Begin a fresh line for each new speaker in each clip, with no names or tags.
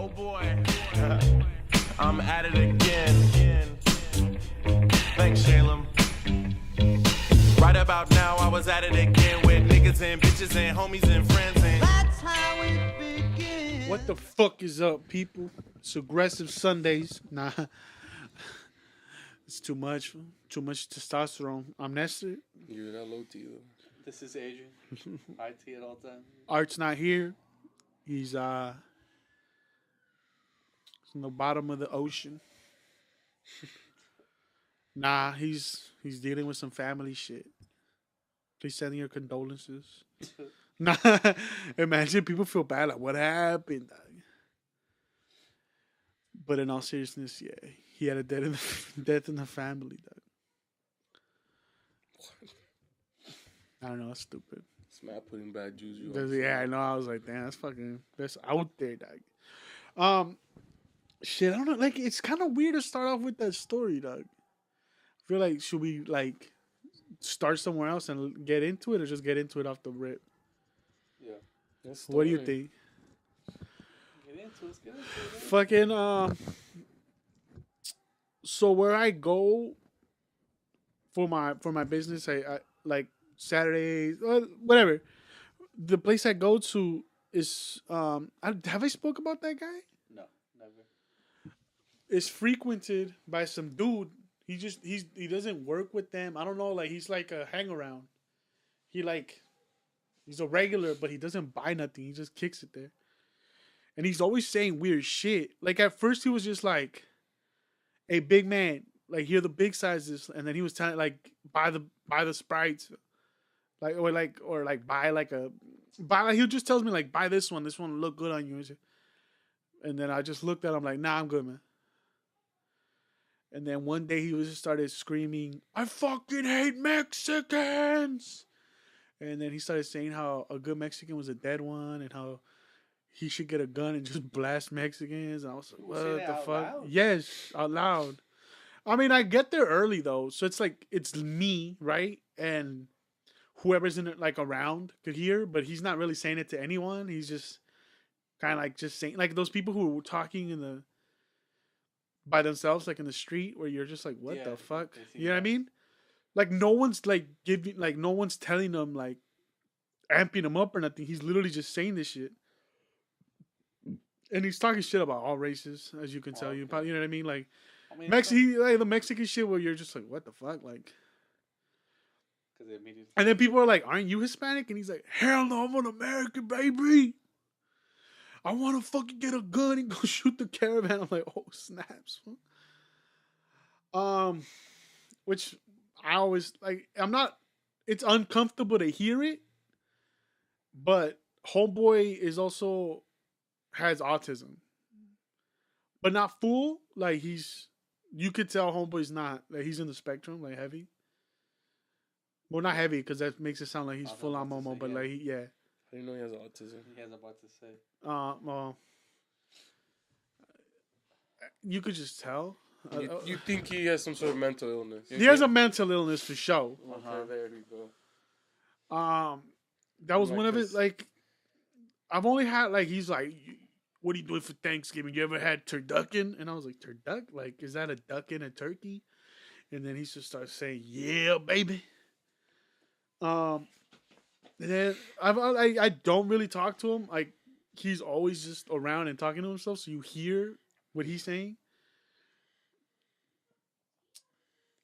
Oh boy, I'm at it again. Thanks, Shalem. Right about now, I was at it again with niggas and bitches and homies and friends. And that's how we begin.
What the fuck is up, people? It's Aggressive Sundays. Nah, it's too much. Too much testosterone. I'm Nestor.
You're not low T though.
This is Adrian. IT at all times.
Art's not here. He's in the bottom of the ocean. Nah, he's dealing with some family shit. Please send your condolences. Nah, imagine people feel bad like what happened. But in all seriousness, yeah, he had a death in the family. Dog. I don't know, it's stupid.
It's mad putting bad juju.
Yeah, I know. I was like, damn, that's out there, dog. Shit, I don't know. Like, it's kind of weird to start off with that story, dog. I feel like, should we, like, start somewhere else and get into it or just get into it off the rip?
Yeah.
What do you think?
Get into it.
Fucking, so where I go for my business, I like Saturdays, whatever. The place I go to is, have I spoke about that guy?
No, never.
It's frequented by some dude. He doesn't work with them. I don't know. Like, he's like a hang around. He's a regular, but he doesn't buy nothing. He just kicks it there. And he's always saying weird shit. Like, at first he was just like, "Hey, big man, like, here are the big sizes." And then he was telling, like, buy the Sprites. He just tells me, like, buy this one will look good on you. And then I just looked at him like, nah, I'm good, man. And then one day he just started screaming, "I fucking hate Mexicans!" And then he started saying how a good Mexican was a dead one and how he should get a gun and just blast Mexicans. And I was like, what the fuck?
Loud?
Yes, out loud. I mean, I get there early, though. So it's like, it's me, right? And whoever's in it, like, around could hear, but he's not really saying it to anyone. He's just kind of like just saying, like, those people who were talking by themselves, like in the street, where you're just like, what the fuck? You know what I mean? Like, no one's like no one's telling them, like, amping him up or nothing. He's literally just saying this shit. And he's talking shit about all races, as you can tell. You know what I mean? Like, the Mexican shit where you're just like, what the fuck? Like, and then people are like, aren't you Hispanic? And he's like, hell no, I'm an American, baby. I want to fucking get a gun and go shoot the caravan. I'm like, oh, snaps. Which I always, like, it's uncomfortable to hear it, but homeboy has autism. But not full. Like, you could tell homeboy's not, like, he's in the spectrum, like, heavy. Well, not heavy, because that makes it sound like he's full on Momo, but like, yeah.
I didn't know he has autism.
He has about to say.
Well, you could just tell.
You think he has some sort of mental illness?
He has a mental illness for sure.
Okay, there we go.
That was one of his, like, I've only had, like, he's like, what are you doing for Thanksgiving? You ever had turducken? And I was like, turduck? Like, is that a duck and a turkey? And then he just starts saying, yeah, baby. And then I don't really talk to him. Like, he's always just around and talking to himself, so you hear what he's saying.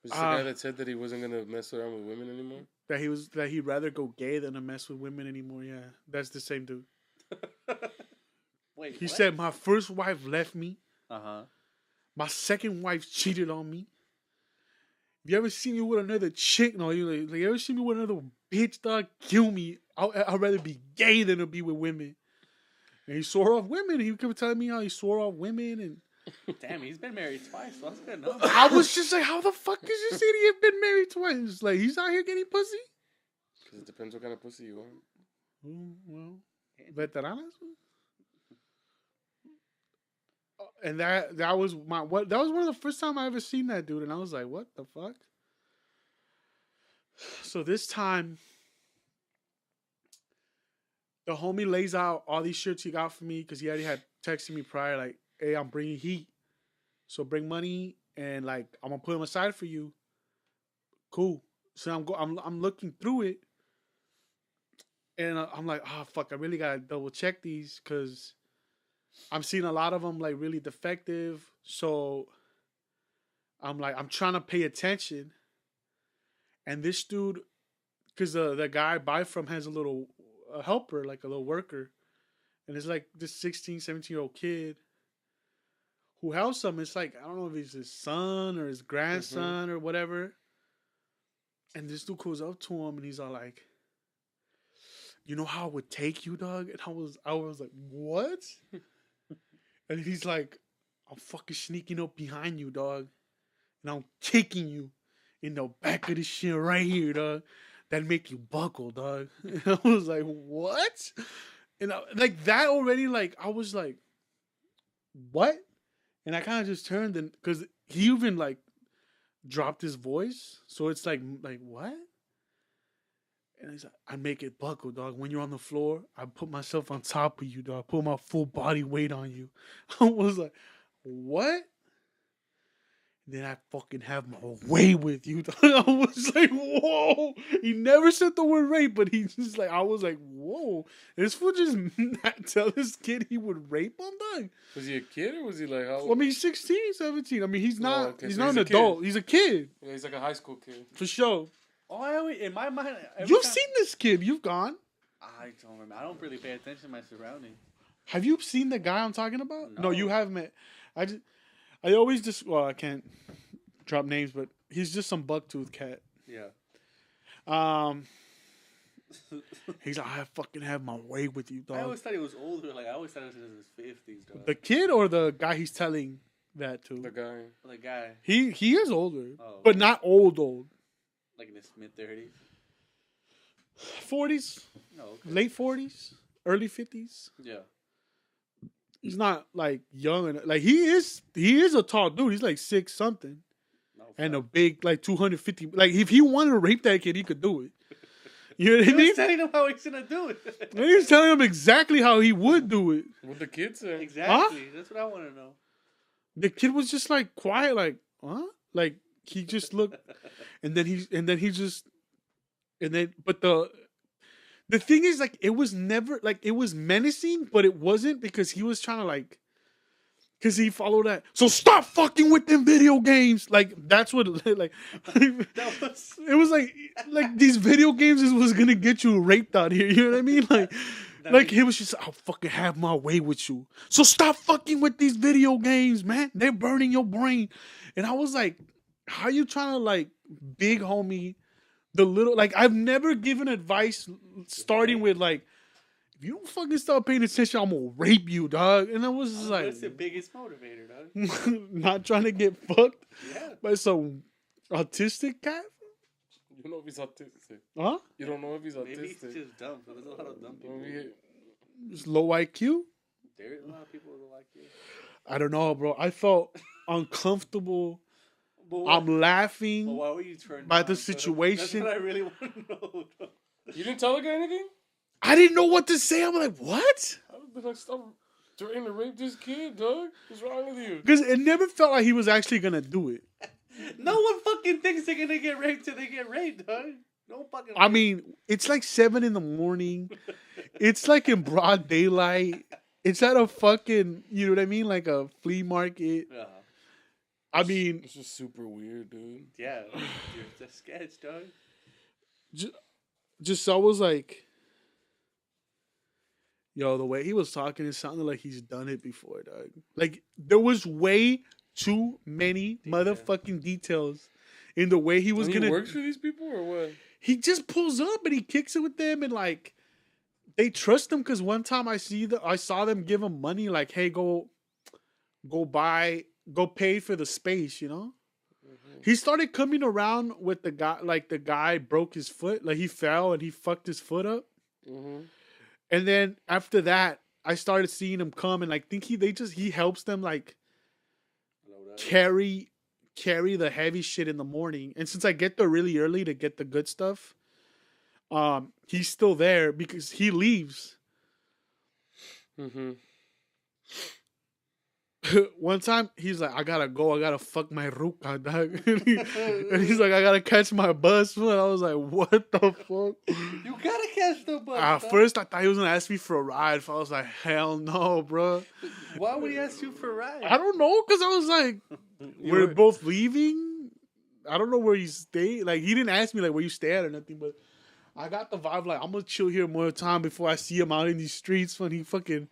Was this the guy that said that he wasn't gonna mess around with women anymore?
That he'd rather go gay than to mess with women anymore. Yeah, that's the same dude.
Wait,
he said my first wife left me.
Uh-huh.
My second wife cheated on me. You ever seen me with another chick? No, you ever seen me with another bitch, dog? Kill me. I'd rather be gay than to be with women. And he swore off women. He kept telling me how he swore off women. And
damn, he's been married twice. So that's good enough.
I was just like, how the fuck is you saying he had been married twice? Like, he's out here getting pussy?
Because it depends what kind of pussy you want.
Well, veteranas? And that was that was one of the first time I ever seen that dude, and I was like, what the fuck? So this time, the homie lays out all these shirts he got for me because he already had texting me prior like, "Hey, I'm bringing heat, so bring money and like I'm gonna put them aside for you." Cool. So I'm looking through it, and I'm like, "Oh fuck, I really gotta double check these because I'm seeing a lot of them like really defective." So I'm like, I'm trying to pay attention, and this dude, because the guy I buy from has a little helper, like a little worker, and it's like this 16, 17-year-old kid who helps him. It's like, I don't know if he's his son or his grandson or whatever. And this dude goes up to him and he's all like, "You know how it would take you, dog?" And I was like, "What?" And he's like, "I'm fucking sneaking up behind you, dog. And I'm kicking you in the back of this shit right here, dog. That make you buckle, dog." And I was like, "What?" And like that already, like, I was like, "What?" And I kind of just turned and because he even like dropped his voice. So it's like what? And he's like, "I make it buckle, dog. When you're on the floor, I put myself on top of you, dog. Put my full body weight on you." I was like, "What?" Then I fucking have my way with you. I was like, "Whoa." He never said the word rape, but he just like, I was like, "Whoa." This fool just not tell this kid he would rape him, dog.
Was he a kid or was he like how old?
I mean, he's 16, 17. I mean, he's not,
okay,
he's
so
not
he's
an
a kid.
adult. He's a kid.
Yeah, he's like a high school kid.
For sure.
Oh, I always, in my mind,
You've seen this kid. You've gone.
I don't remember. I don't really pay attention to my surroundings.
Have you seen the guy I'm talking about? No,
No.
you haven't met. I always just, well, I can't drop names, but he's just some bucktooth cat.
Yeah.
He's like, "I fucking have my way with you,
I
dog."
always thought he was older. Like I always thought he was in his 50s, dog.
The kid or the guy he's telling that to?
The guy.
The guy,
He is older,
Oh.
but not old.
like in his mid 30s.
40s,
No. Okay.
late 40s, early 50s.
Yeah.
He's not like young and like he is a tall dude. He's like 6 something.
No.
And a
fuck.
big like 250. Like if he wanted to rape that kid, he could do it. You know what I
He
mean?
was telling him how he's gonna do it.
And he was telling him exactly how he would do it.
What the kid say?
Exactly. That's what I want to know.
The kid was just like quiet, like, huh? Like he just looked, and then but the thing is, like, it was never like it was menacing, but it wasn't because he was trying to like, because he followed that. So stop fucking with them video games. Like that's what like.
That was.
It was like these video games was gonna get you raped out here. You know what I mean? Like he was just, "I'll fucking have my way with you. So stop fucking with these video games, man. They're burning your brain." And I was like, "How you trying to like big homie the little like I've never given advice starting with like, if you don't fucking start paying attention, I'm gonna rape you, dog." And I was just like,
That's the biggest motivator, dog.
not trying to get fucked
Yeah.
by some autistic cat,
You don't know if he's autistic.
huh?
You don't know if he's
Maybe he's
autistic.
just dumb. There's a lot of dumb people.
Just low IQ.
There's a lot of people who like you.
I don't know, bro. I felt uncomfortable.
But
I'm
but
laughing.
why were you turned
by
on,
the
bro?
situation.
That's what I really want to know. Dog.
You didn't tell the guy anything?
I didn't know what to say. I'm like, what?
I would be like, stop trying to rape this kid, dog. What's wrong with you?
Because it never felt like he was actually gonna do it.
No one fucking thinks they're gonna get raped till they get raped, dog. No fucking.
I mean, it's like 7 a.m. It's like in broad daylight. It's at a fucking, you know what I mean, like a flea market.
Yeah.
I mean,
It's just super weird, dude.
Yeah. You're a sketch, dog.
just I was like, yo, the way he was talking, it sounded like he's done it before, dog. Like there was way too many motherfucking details in the way he was
And
gonna.
he works for these people or what?
He just pulls up and he kicks it with them, and like they trust him because one time I saw them give him money, like, "Hey, go pay for the space," you know. He started coming around with the guy, like the guy broke his foot, like he fell and he fucked his foot up.
Mm-hmm.
And then after that, I started seeing him come and like think he helps them like carry the heavy shit in the morning. And since I get there really early to get the good stuff, he's still there because he leaves.
Mm-hmm.
one time he's like, I gotta go, I gotta fuck my ruka, dog. And he's like, I gotta catch my bus. And I was like, what the fuck?
You gotta catch the bus.
At
dog.
first, I thought he was gonna ask me for a ride. So I was like, hell no, bro.
Why would he ask you for a ride?
I don't know, cause I was like, we're both leaving. I don't know where you stay. Like, he didn't ask me like where you stay at or nothing, but I got the vibe like I'm gonna chill here more time before I see him out in these streets when he fucking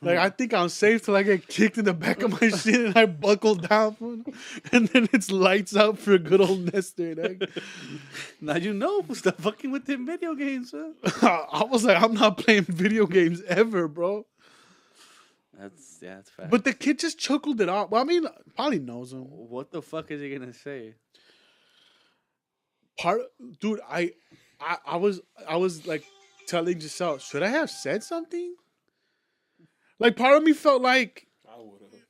like I think I'm safe till I get kicked in the back of my shit and I buckle down and then it's lights out for a good old Nestor. Like.
Now you know, stop fucking with them video games, man.
I was like, I'm not playing video games ever, bro.
That's fact.
But the kid just chuckled it off. Well, I mean, probably knows him.
What the fuck is he gonna say?
Dude, I was like telling Giselle, should I have said something? Like, part of me felt like
I would have.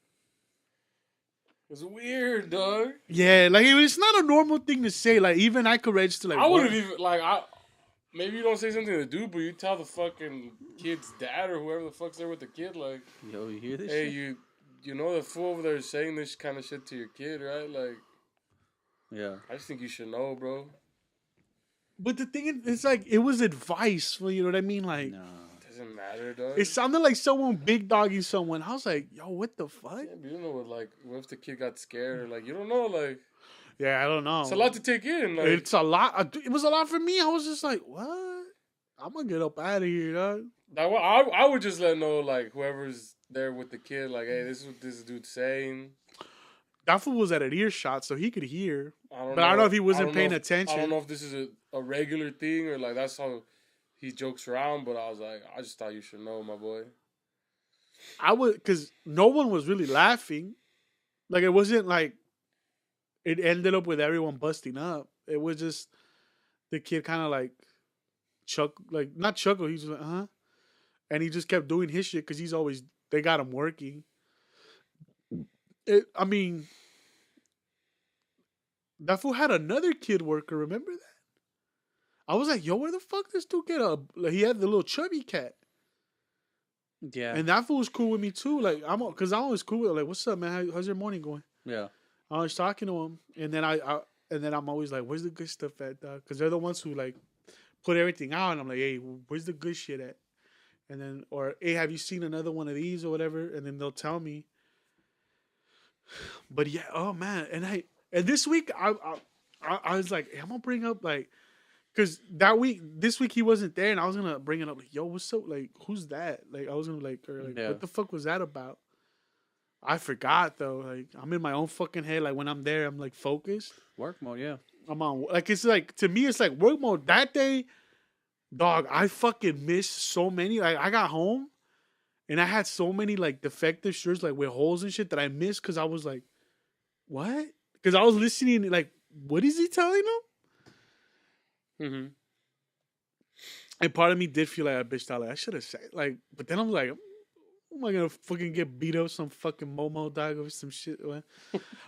It's weird, dog.
yeah, like it's not a normal thing to say. Like, even I could register. Like,
I would have even maybe you don't say something to do, but you tell the fucking kid's dad or whoever the fuck's there with the kid, like,
Yo, you hear this?
hey,
shit?
you know the fool over there is saying this kind of shit to your kid, right? Like,
Yeah.
I just think you should know, bro.
But the thing is, it's like it was advice. You know what I mean? Like,
No.
Doesn't matter, dog.
it sounded like someone big dogging someone. I was like, yo, what the fuck?
Yeah, but you don't know what if the kid got scared or like you don't know, like
Yeah, I don't know.
it's a lot to take in. Like,
It's a lot. It was a lot for me. I was just like, what? I'm gonna get up out of here, dog.
I would just let know like whoever's there with the kid, like, hey, this is what this dude's saying.
That fool was at an earshot, so he could hear.
I don't
know if he wasn't paying attention.
I don't know if this is a regular thing or like that's how he jokes around, but I was like, I just thought you should know, my boy.
I would, because no one was really laughing. Like, it wasn't like it ended up with everyone busting up. It was just the kid kind of like not chuckle. He's like, huh? And he just kept doing his shit because they got him working. I mean, that fool had another kid worker. Remember that? I was like, yo, where the fuck this dude get up? Like, he had the little chubby cat.
Yeah.
And that fool was cool with me too. Like, because I'm always cool with him. Like, what's up, man? How's your morning going?
Yeah.
I was talking to him, and then I'm always like, where's the good stuff at, dog? Because they're the ones who like put everything out, and I'm like, hey, where's the good shit at? And then, or hey, have you seen another one of these or whatever? And then they'll tell me. But yeah, oh man, and this week I was like, hey, I'm gonna bring up like, because this week he wasn't there, and I was gonna bring it up like, yo, what's up? Like, who's that? Like, I was gonna what the fuck was that about? I forgot though. Like, I'm in my own fucking head. Like, when I'm there, I'm like focused.
Work mode, yeah.
I'm on. Like, it's like, to me, it's like work mode. That day, dog, I fucking missed so many. Like, I got home, and I had so many like defective shirts, like with holes and shit, that I missed because I was like, what? Because I was listening, like, what is he telling them?
Mm-hmm.
And part of me did feel like a bitch. Like, I should have said, like, but then I'm like, am I gonna fucking get beat up some fucking Momo dog over some shit? But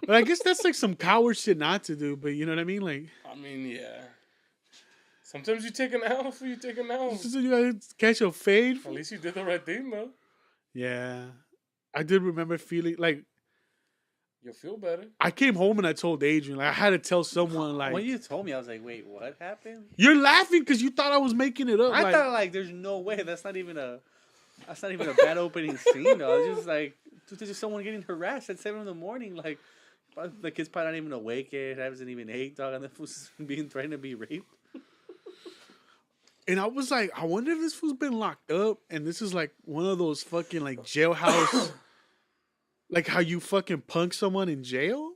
I guess that's like some coward shit not to do. But you know what I mean? Like,
I mean, yeah. Sometimes you take an L for you take an L.
you gotta catch a fade.
At least you did the right thing, though.
Yeah, I did remember feeling like
You'll feel better.
I came home and I told Adrian. Like, I had to tell someone. Like,
When you told me, I was like, wait, what happened?
you're laughing because you thought I was making it up.
I
like,
thought like, there's no way. That's not even a bad opening scene, though. It's just like, there's just someone getting harassed at 7 a.m. Like, the kid's probably not even awake yet. Hasn't even ate, dog, and the fool's being threatened to be raped.
and I was like, I wonder if this fool's been locked up, and this is like one of those fucking like jailhouse, like how you fucking punk someone in jail,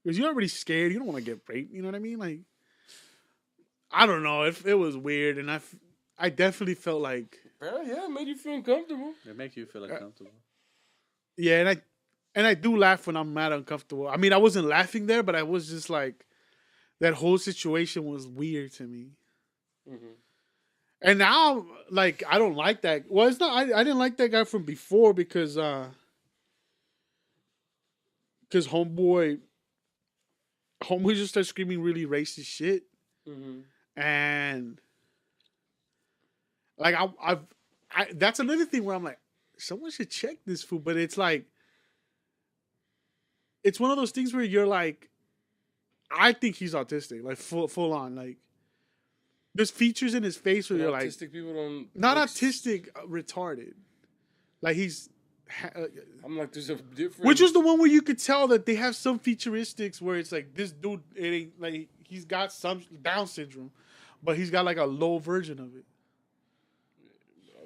because you're already scared. You don't want to get raped. You know what I mean? Like, I don't know. It was weird, and I definitely felt like,
Yeah, it made you feel uncomfortable.
It makes you feel uncomfortable.
yeah, and I do laugh when I'm mad uncomfortable. I mean, I wasn't laughing there, but I was just like, that whole situation was weird to me.
Mm-hmm.
And now, like, I don't like that. Well, it's not. I didn't like that guy from before because homeboy just started screaming really racist shit, and like I that's another thing where I'm like, someone should check this fool. But it's like, it's one of those things where you're like, I think he's autistic, like full on. Like, there's features in his face where you're like,
autistic people don't.
not
like,
autistic, retarded. Like he's,
I'm like, there's a difference.
which is the one where you could tell that they have some futuristics where it's like this dude, it ain't like he's got some Down syndrome, but he's got like a low version of it.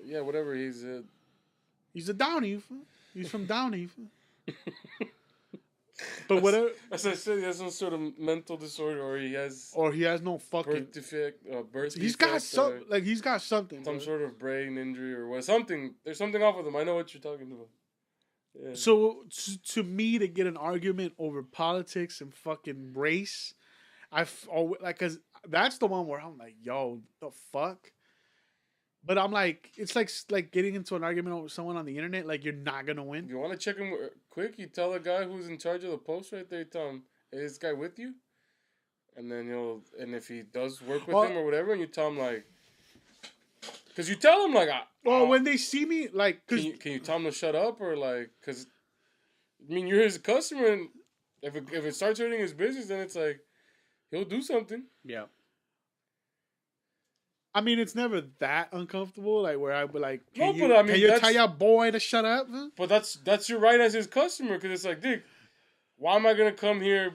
Yeah, whatever.
He's a Downey. He's from Downey. But whatever.
As I said, he has some sort of mental disorder, or he has
No fucking
birth defect.
He's got some like he's got something.
Some
bro.
sort of brain injury or what? Something. There's something off with him. I know what you're talking about. Yeah.
So to me, to get an argument over politics and fucking race, cause that's the one where I'm like, yo, the fuck. But I'm like, it's like getting into an argument with someone on the internet. Like you're not gonna win.
You want to check him quick? You tell the guy who's in charge of the post right there. You tell him, "Is this guy with you?" And then and if he does work with him or whatever, and you tell him like, because you tell him like,
when they see me, like,
can you tell him to shut up or like, because I mean you're his customer, and if it starts hurting his business, then it's like he'll do something.
Yeah.
I mean, it's never that uncomfortable. Like where I'd be like, can you tell your boy to shut up? Huh?
But that's your right as his customer, because it's like, Dick, why am I gonna come here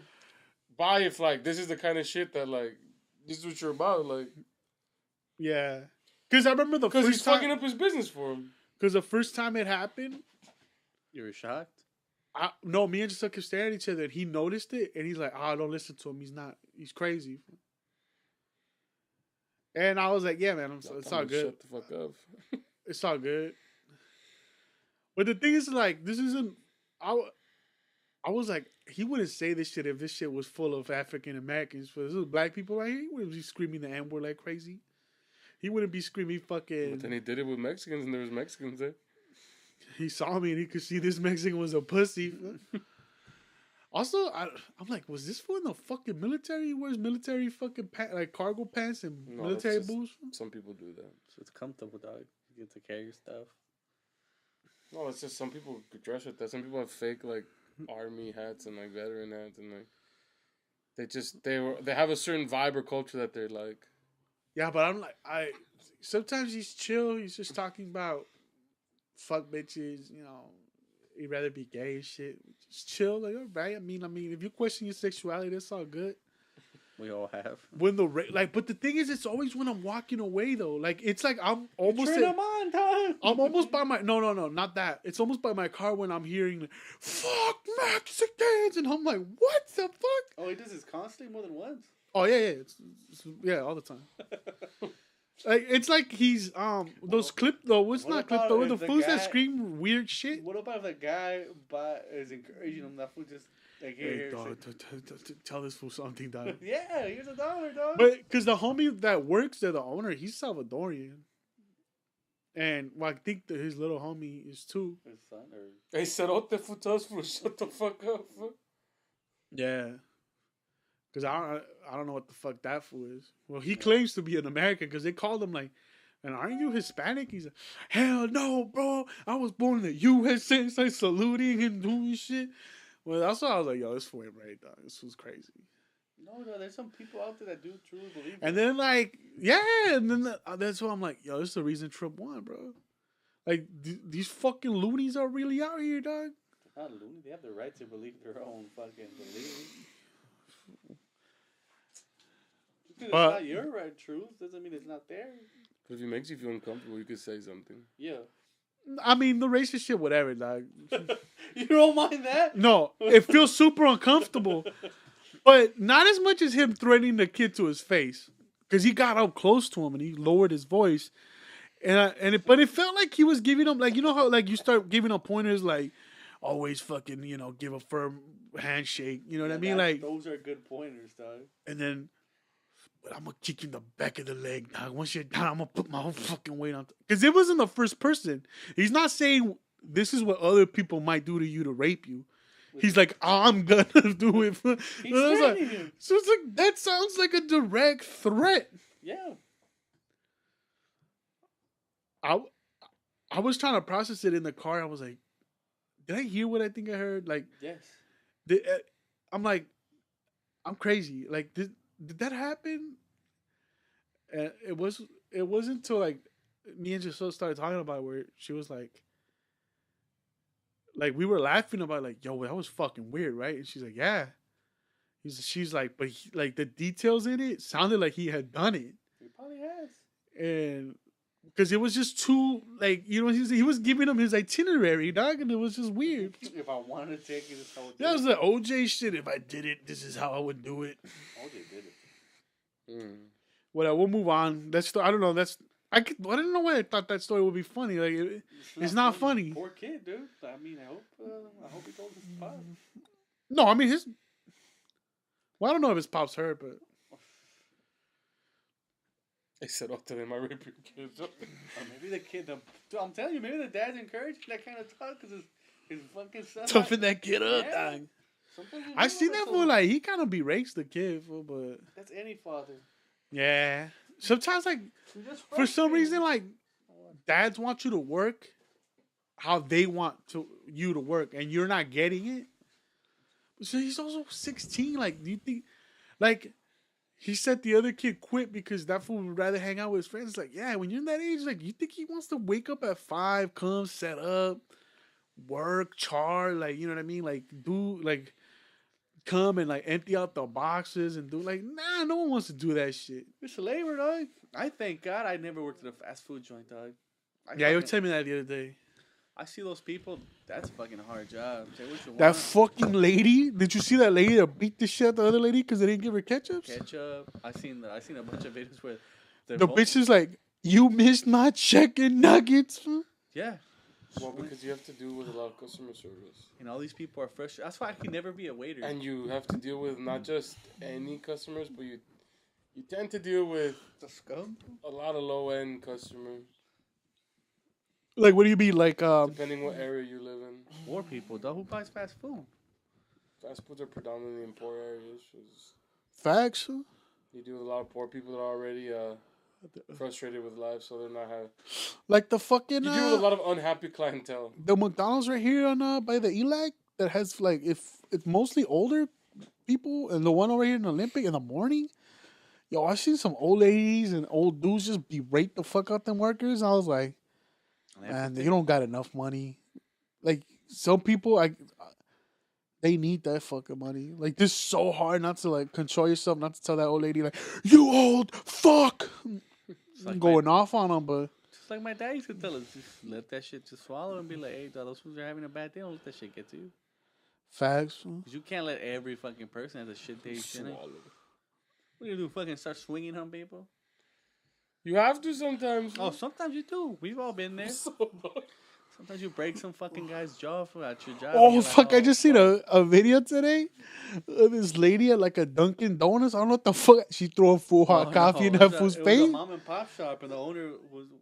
buy if like this is the kind of shit that like this is what you're about, like.
Yeah, because I remember
because he's fucking up his business for him.
Because the first time it happened,
you were shocked.
No, me and Giselle kept staring at each other, and he noticed it, and he's like, "Oh, don't listen to him. He's crazy." And I was like, "Yeah, man, it's all good.
Shut the fuck up.
It's all good." But the thing is, like, this isn't. I was like, he wouldn't say this shit if this shit was full of African Americans. But this is black people right here. He wouldn't be screaming the N word like crazy. He wouldn't be screaming fucking.
But then he did it with Mexicans, and there was Mexicans there.
He saw me, and he could see this Mexican was a pussy. Also, I'm like, was this fool in the fucking military? He wears military fucking like cargo pants and military boots?
Some people do that.
So it's comfortable, dog. You get to carry your stuff.
No, it's just some people dress with that. Some people have fake like army hats and like veteran hats, and like they have a certain vibe or culture that they're like.
Yeah, but I'm like, sometimes he's chill. He's just talking about fuck bitches, you know. He'd rather be gay and shit. Just chill, like, all right. I mean, if you question your sexuality, that's all good.
We all have.
When but the thing is, it's always when I'm walking away though. Like it's like I'm almost. I'm almost by my no, not that. It's almost by my car when I'm hearing, "Fuck Mexicans," and I'm like, "What the fuck?"
Oh, he does this constantly more than once.
Oh yeah, it's all the time. Like it's like he's those clip though. What's not clip though? The fools that scream weird shit.
What about if the guy is encouraging him? That fool just like
hey, dog, tell this fool something, dog.
Yeah, here's $1, dog.
But because the homie that works there, the owner, he's Salvadorian, and I think that his little homie is too.
His son or
Hey, Cerote futas for shut the fuck up.
Yeah. Because I don't know what the fuck that fool is. Well, he claims to be an American because they called him like, and aren't you Hispanic? He's like, hell no, bro. I was born in the USA. It's like saluting and doing shit. Well, that's why I was like, yo, this fool ain't right, dog. This was crazy.
No, there's some people out there that do truly believe.
And then like, yeah, and then that's why I'm like, yo, this is the reason Trump won, bro. Like, these fucking loonies are really out here, dog.
They're not loony. They have the right to believe their own fucking beliefs. Because it's not your right truth doesn't mean it's not there.
But if it makes you feel uncomfortable, you could say something.
Yeah.
I mean, the racist shit, whatever, dog.
You don't mind that?
No, it feels super uncomfortable. But not as much as him threatening the kid to his face. Because he got up close to him and he lowered his voice. But it felt like he was giving him, like, you know how, like, you start giving him pointers, like, always fucking, you know, give a firm handshake. You know what I mean? Like,
those are good pointers, dog.
And then, but I'm going to kick you in the back of the leg, dog. Once you're down, I'm going to put my whole fucking weight on. Because it wasn't the first person. He's not saying this is what other people might do to you to rape you. He's like, I'm going to do it. So it's like, that sounds like a direct threat.
Yeah.
I was trying to process it in the car. I was like, did I hear what I think I heard? Like,
yes.
I'm like, I'm crazy. Like, did that happen? And it wasn't until like me and Giselle started talking about it where she was like we were laughing about it, like, yo, that was fucking weird, right? And she's like, yeah. She's like, but like the details in it sounded like he had done it,
He probably has.
and because it was just too like he was giving him his itinerary, dog, and it was just weird.
If I wanted to take it, this whole
That was the OJ shit. If I did it, this is how I would do it.
OJ did it.
Whatever. We'll move on. I don't know. I don't know why I thought that story would be funny. Like it's not funny.
Poor kid, dude. I mean, I hope he told his pop.
No, I mean his. Well, I don't know if his pops hurt, but
I said, "Oh, today my rape your kids."
Or maybe the kid. Dude, I'm telling you, maybe the dad's encouraging that kind of talk because his fucking son.
toughing that kid up,
Yeah.
dog.
Sometimes you
I
do
seen
wanna
that
tell
fool
him.
like he kind of berates the kid, fool, but
That's any father.
yeah. Sometimes like
You're just
for some
frustrated.
reason like dads want you to work how they want you to work, and you're not getting it. So he's also 16. Like, do you think like he said the other kid quit because that fool would rather hang out with his friends? Like, yeah, when you're in that age, like, you think he wants to wake up at 5, come set up, work, char, like, you know what I mean? Like, do like come and like empty out the boxes and do like, nah, no one wants to do that shit.
It's labor, dog. I thank God I never worked at a fast food joint, dog.
Yeah, you were telling me that the other day.
I see those people. That's a fucking hard job. Say what you
That
want.
fucking lady. Did you see that lady that beat the shit out the other lady because they didn't give her ketchups?
Ketchup. I seen a bunch of videos where they're
The
both-
bitch is like, you missed my chicken nuggets.
Yeah.
Well, because you have to deal with a lot of customer service,
And all these people are frustrated. That's why I can never be a waiter.
and you have to deal with not just any customers, but you tend to deal with
the scum.
a lot of low end customers,
Like, what do you mean? Like,
depending what area you live in.
Poor people, dog. Who buys fast food?
Fast foods are predominantly in poor areas. 'Cause
facts?
you deal with a lot of poor people that are already frustrated with life, so they're not having.
Like the fucking,
You deal with a lot of unhappy clientele.
the McDonald's right here on, by the ELAC that has, like, if it's mostly older people, and the one over here in Olympic in the morning, yo, I seen some old ladies and old dudes just berate the fuck out them workers. I was like, man, you don't got enough money. Like, some people, they need that fucking money. Like, this is so hard not to, like, control yourself, not to tell that old lady, like, you old fuck!
like
Going off on them, but
Just like my dad used to tell us, just let that shit just swallow and be like, hey, dog, those fools are having a bad day. Don't let that shit get to you.
facts.
Because you can't let every fucking person have a shit day. Shitting. What do you do? Fucking start swinging on people?
You have to sometimes.
Oh, sometimes you do. We've all been there.
So annoying.
Sometimes you break some fucking guy's jaw at your job. and
Oh
you're
fuck!
like,
I just seen a video today of this lady at like a Dunkin' Donuts. I don't know what the fuck. She threw a full hot coffee in that fool's
It was a
face.
mom and pop shop, and the owner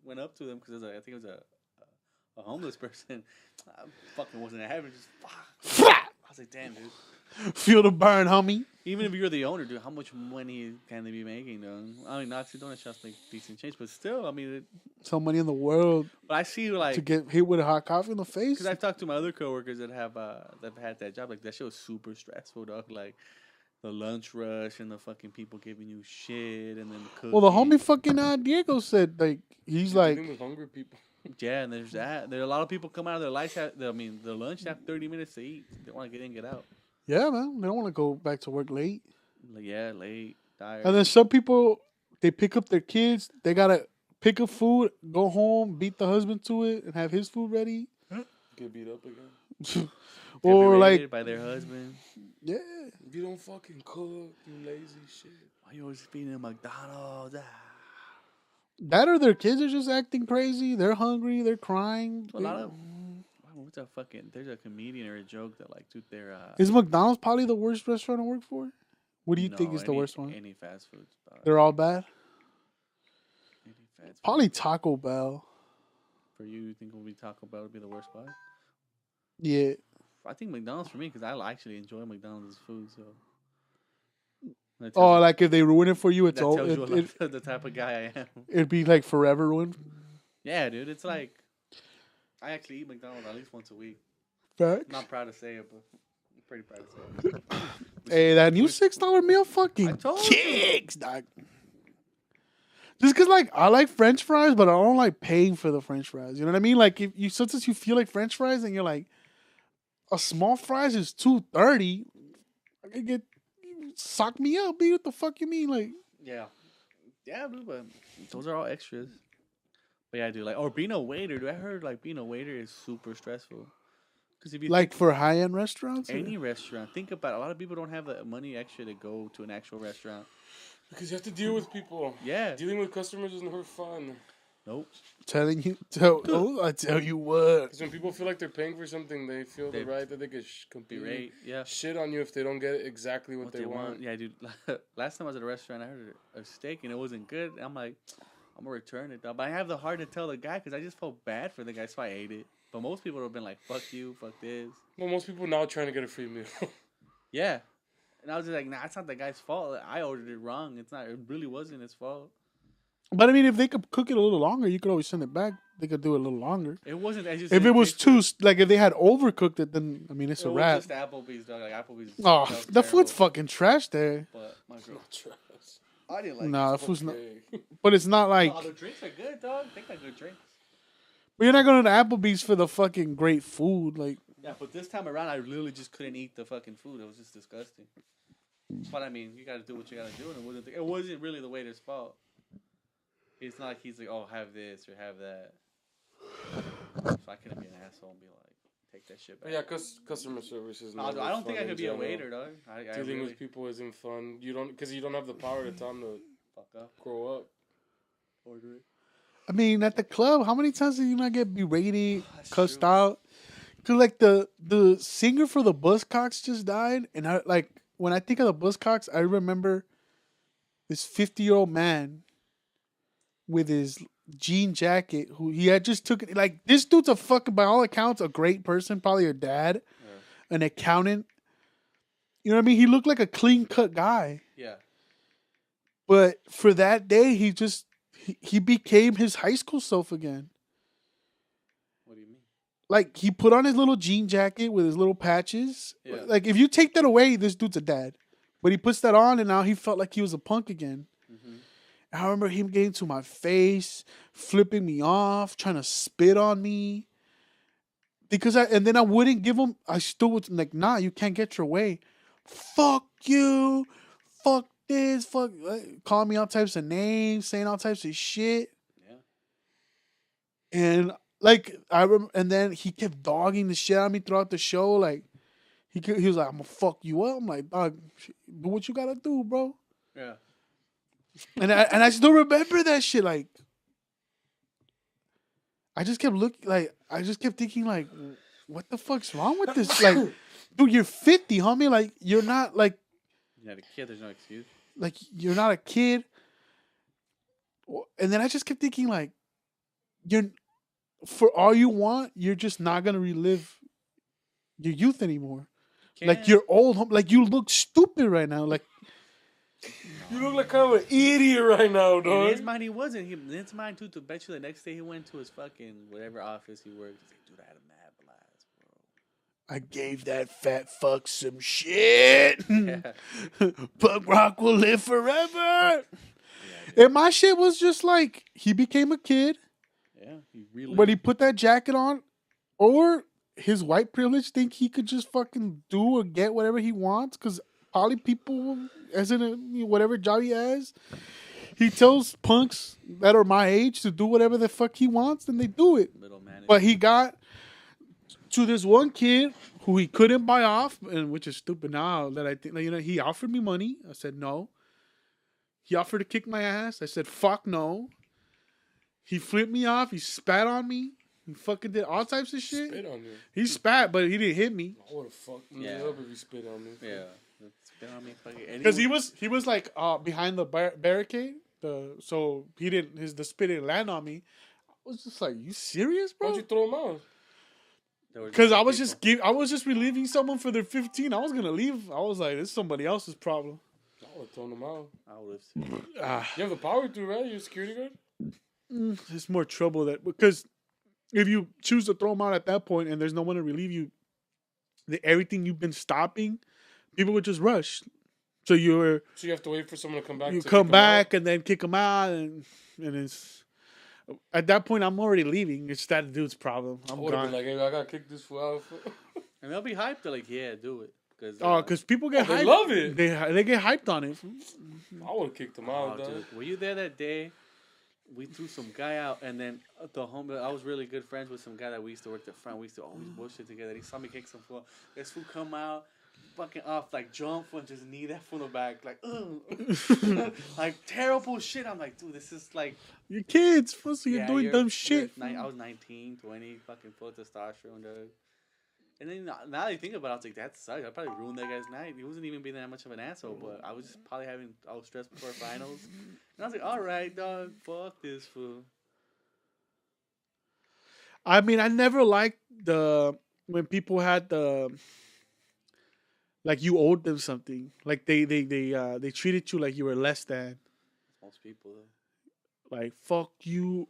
went up to them because I think it was a homeless person. I fucking wasn't having just fuck. I was like, damn, dude.
Feel the burn, homie.
Even if you're the owner, dude, how much money can they be making, though? I mean, Nazi donut shops make decent change, but still, I mean,
So money in the world
but I see like
to get hit with a hot coffee in the face.
because I've talked to my other coworkers that have had that job. Like that shit was super stressful, dog. Like the lunch rush and the fucking people giving you shit, and then the
Well, the
cooking.
homie fucking Diego said like he's
You're
like,
dealing with hungry people.
Yeah, and there's that. There are a lot of people come out of their life. Their lunch have 30 minutes to eat. They want to get in, get out.
yeah, man, they don't want to go back to work late.
Like yeah, late, tired.
And then some people they pick up their kids. They gotta pick up food, go home, beat the husband to it, and have his food ready.
Get beat up again.
Get
Or like,
berated by their husband.
yeah.
If you don't fucking cook, you lazy shit.
Why you always being in McDonald's?
That or their kids are just acting crazy. They're hungry. They're crying.
A lot of what's a fucking? There's a comedian or a joke that like, dude, they're
Is McDonald's probably the worst restaurant to work for? What do you
no,
think is the
any-
worst one?
Any fast food spot.
They're all bad.
Any fast food.
Probably Taco Bell.
For you think will be Taco Bell would be the worst spot?
Yeah.
I think McDonald's for me because I actually enjoy McDonald's food. So. That
Oh,
tells-
like if they ruin it for you, it's
that
all.
tells you a
It,
lot of the type of guy I am.
it'd be like forever ruined.
Yeah, dude, it's like I actually eat McDonald's at least once a week.
Facts.
I'm not proud to say it, but I'm pretty pricey.
Hey, that new $6 meal
I
fucking
told you.
kicks, dog. Just cause like I like French fries, but I don't like paying for the French fries. You know what I mean? Like if you sometimes you feel like French fries and you're like, a small fries is $2.30. I could get sock me up, B. What the fuck you mean? Like
Yeah. Yeah, dude, but those are all extras. But yeah, dude, like, or being a waiter, dude. I heard like being a waiter is super stressful. Because if you
like for high end restaurants?
think any restaurant, think about it. A lot of people don't have the money extra to go to an actual restaurant.
Because you have to deal with people.
Yeah.
Dealing with customers is never fun.
Nope.
I tell you what.
Because when people feel like they're paying for something, they feel the right that they could completely
Berate. Yeah.
shit on you if they don't get exactly what they want.
Yeah, dude. Last time I was at a restaurant, I heard a steak and it wasn't good. I'm like, I'm gonna return it, though. But I have the heart to tell the guy because I just felt bad for the guy, so I ate it. But most people would have been like, "Fuck you, fuck this."
Well, most people now trying to get a free meal.
Yeah, and I was just like, "Nah, it's not the guy's fault. I ordered it wrong. It's not. It really wasn't his fault.
But I mean, if they could cook it a little longer, you could always send it back. They could do it a little longer.
It wasn't. I just
If it
didn't
was
taste
too, like if they had overcooked it, then I mean, it's
It
a
was
wrap.
just Applebee's, dog. Like Applebee's.
Oh,
felt
the food's
terrible.
fucking trash there.
But my girl,
Trash.
I didn't like.
Nah,
it.
the food's not.
Okay.
But it's not like.
Oh, the drinks are good, dog. They got good drinks.
But you're not going to Applebee's for the fucking great food. Like,
Yeah, but this time around, I literally just couldn't eat the fucking food. It was just disgusting. But I mean, you got to do what you got to do, and it wasn't really the waiter's fault. It's not like he's like, "Oh, have this or have that." So I couldn't be an asshole and be like, "Take that shit back."
Yeah, because customer service is
No,
not.
I don't think I could be a waiter, dog.
Dealing
really,
with people isn't fun. Because you don't have the power to tell them to
fuck up,
grow up.
order it.
I mean, at the club, how many times did you not get berated,
That's
cussed
true.
out? Cause like the singer for the Buzzcocks just died, and I like when I think of the Buzzcocks, I remember this 50-year-old man with his jean jacket who he had just took it. Like this dude's a fucking, by all accounts, a great person, probably your dad, an accountant. You know what I mean? He looked like a clean cut guy,
Yeah.
but for that day, he became his high school self again.
What do you mean?
Like he put on his little jean jacket with his little patches.
Yeah.
Like if you take that away, this dude's a dad. But he puts that on, and now he felt like he was a punk again.
Mm-hmm.
I remember him getting to my face, flipping me off, trying to spit on me. And then I wouldn't give him. I still was like, nah, you can't get your way. Fuck you. Fuck this. Fuck. Calling me all types of names, saying all types of shit.
Yeah.
And like and then he kept dogging the shit out of me throughout the show. Like he was like, "I'm gonna fuck you up." I'm like, "Dog, do what you gotta do, bro."
Yeah.
And I still remember that shit. Like I just kept thinking like, what the fuck's wrong with this? Like, dude, you're 50, homie. Like you're not like
You're not a kid. There's no excuse.
like you're not a kid. And then I just kept thinking like, for all you want, you're just not gonna relive your youth anymore. Like you're old, like you look stupid right now. Like
You look like kind of an idiot right now,
In
dog.
his mind, he wasn't. In his mind, too, to bet you the next day he went to his fucking whatever office he worked. He's like, dude, I had a mad blast, bro.
I gave that fat fuck some shit.
Yeah.
Punk rock will live forever. And my shit was just like he became a kid,
Yeah, he really.
but he put that jacket on, or his white privilege think he could just fucking do or get whatever he wants because probably people, as in whatever job he has, he tells punks that are my age to do whatever the fuck he wants, and they do it.
Middle manager.
But he got to this one kid who he couldn't buy off, and which is stupid now that I think, he offered me money. I said no. He offered to kick my ass. I said fuck no. He flipped me off. He spat on me. He fucking did all types of shit.
Spit on you.
He spat, but he didn't hit me.
I would have fucked me
Yeah.
up if you spit on me.
Yeah. Spit on me, fucking.
Because he was like behind the barricade. So he didn't the spit didn't land on me. I was just like, you serious,
Why'd
bro?
you throw him out?
Because I was just relieving someone for their 15. I was gonna leave. I was like, this is somebody else's problem.
I would have thrown him out.
I would have.
Ah,
You have the power to, right? You're a security guard?
it's more trouble because if you choose to throw them out at that point and there's no one to relieve you, everything you've been stopping, people would just rush. So you
have to wait for someone to come back.
you
to
come
kick 'em
back
out?
and then kick them out, and it's at that point I'm already leaving. It's that dude's problem.
I
I'm
would have
gone.
been like, hey, I gotta kick this fool out.
And they'll be hyped. They're like, yeah, do it.
Because people get
they
hyped.
love it.
They get hyped on it.
I would have kicked him out, dog.
dude, were you there that day? We threw some guy out, and then the homie. I was really good friends with some guy that we used to work the front. We used to always bullshit together. He saw me kick some fool. This fool come out, fucking off, like jump and just knee that fool in the back, like, like terrible shit. I'm like, dude, this is like
You're kids, so you're doing dumb
you're
shit.
I was 19, 20, fucking full testosterone, dog. And then now that I think about it, I was like, that sucks. I probably ruined that guy's night. He wasn't even being that much of an asshole, but I was just probably I was stressed before finals. And I was like, all right, dog, fuck this fool.
I mean, I never liked when people had like you owed them something. Like they treated you like you were less than.
Most people, though.
Like, fuck you.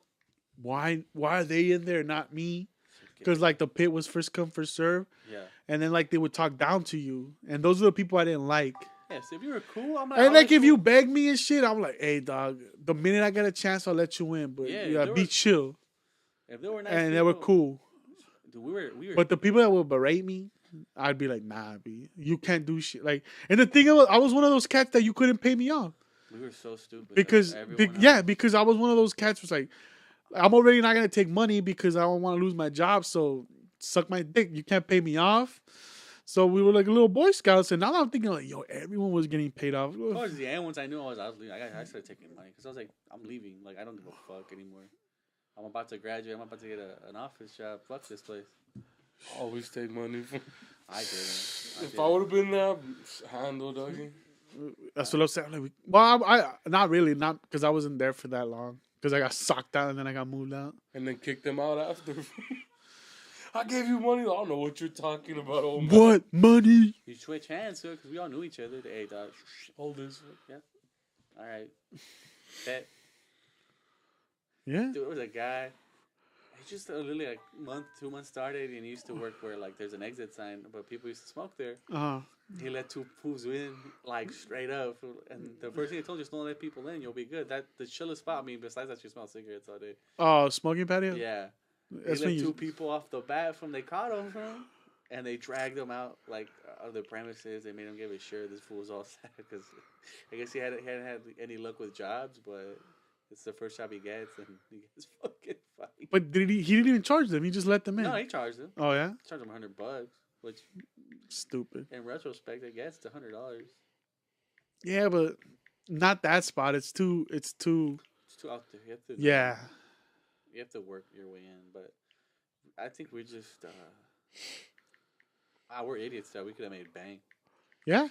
Why are they in there, not me? Because like the pit was first come first serve.
Yeah.
And then like they would talk down to you, and those are the people I didn't like.
Yeah, so if you were cool, I'm like,
And like if you beg me and shit, I'm like, hey dog, the minute I get a chance, I'll let you in. But
Yeah,
be chill.
If they were nice,
And they were cool.
Dude, we were.
But the people that would berate me, I'd be like, nah, B, you can't do shit. Like, and the thing was, I was one of those cats that you couldn't pay me off.
We were so stupid.
Because because I was one of those cats who's like, I'm already not gonna take money because I don't want to lose my job. So suck my dick. You can't pay me off. So we were like little Boy Scouts, and now I'm thinking like, yo, everyone was getting paid off.
Towards the end, once I knew I was leaving, I started taking money because I was like, I'm leaving. Like I don't give a fuck anymore. I'm about to graduate. I'm about to get an office job. Fuck this place.
Always take money.
I didn't.
If I would have been there, handle, doggy.
That's what I was saying. Like, well, I not really, not because I wasn't there for that long. Because I got socked out and then I got moved out.
And then kicked them out after. I gave you money. I don't know what you're talking about. Oh,
what money?
You switch hands, sir, because we all knew each other. Hey, dog.
Hold this.
Yeah. All right. Bet.
Yeah.
Dude, there was a guy. He just literally like 2 months started, and he used to work where like there's an exit sign, but people used to smoke there. He let 2 fools in, like straight up. And the first thing he told you is don't let people in. You'll be good. That the chillest spot. I mean, besides that, you smell cigarettes all day.
Oh, smoking patio.
Yeah.
That's
They
when
let
you
2 people off the bat from they caught him from, and they dragged him out like of the premises. They made him give a shirt. This fool was all sad because I guess he hadn't had any luck with jobs, but it's the first job he gets, and he gets fucking fired.
But he didn't even charge them. He just let them in.
No, he charged him.
Oh yeah.
Charged him $100, which
Stupid.
in retrospect, I guess it's $100.
Yeah, but not that spot. It's too.
It's too out there.
Yeah.
You have to work your way in, but I think we're just we're idiots that we could have made bang.
Yeah.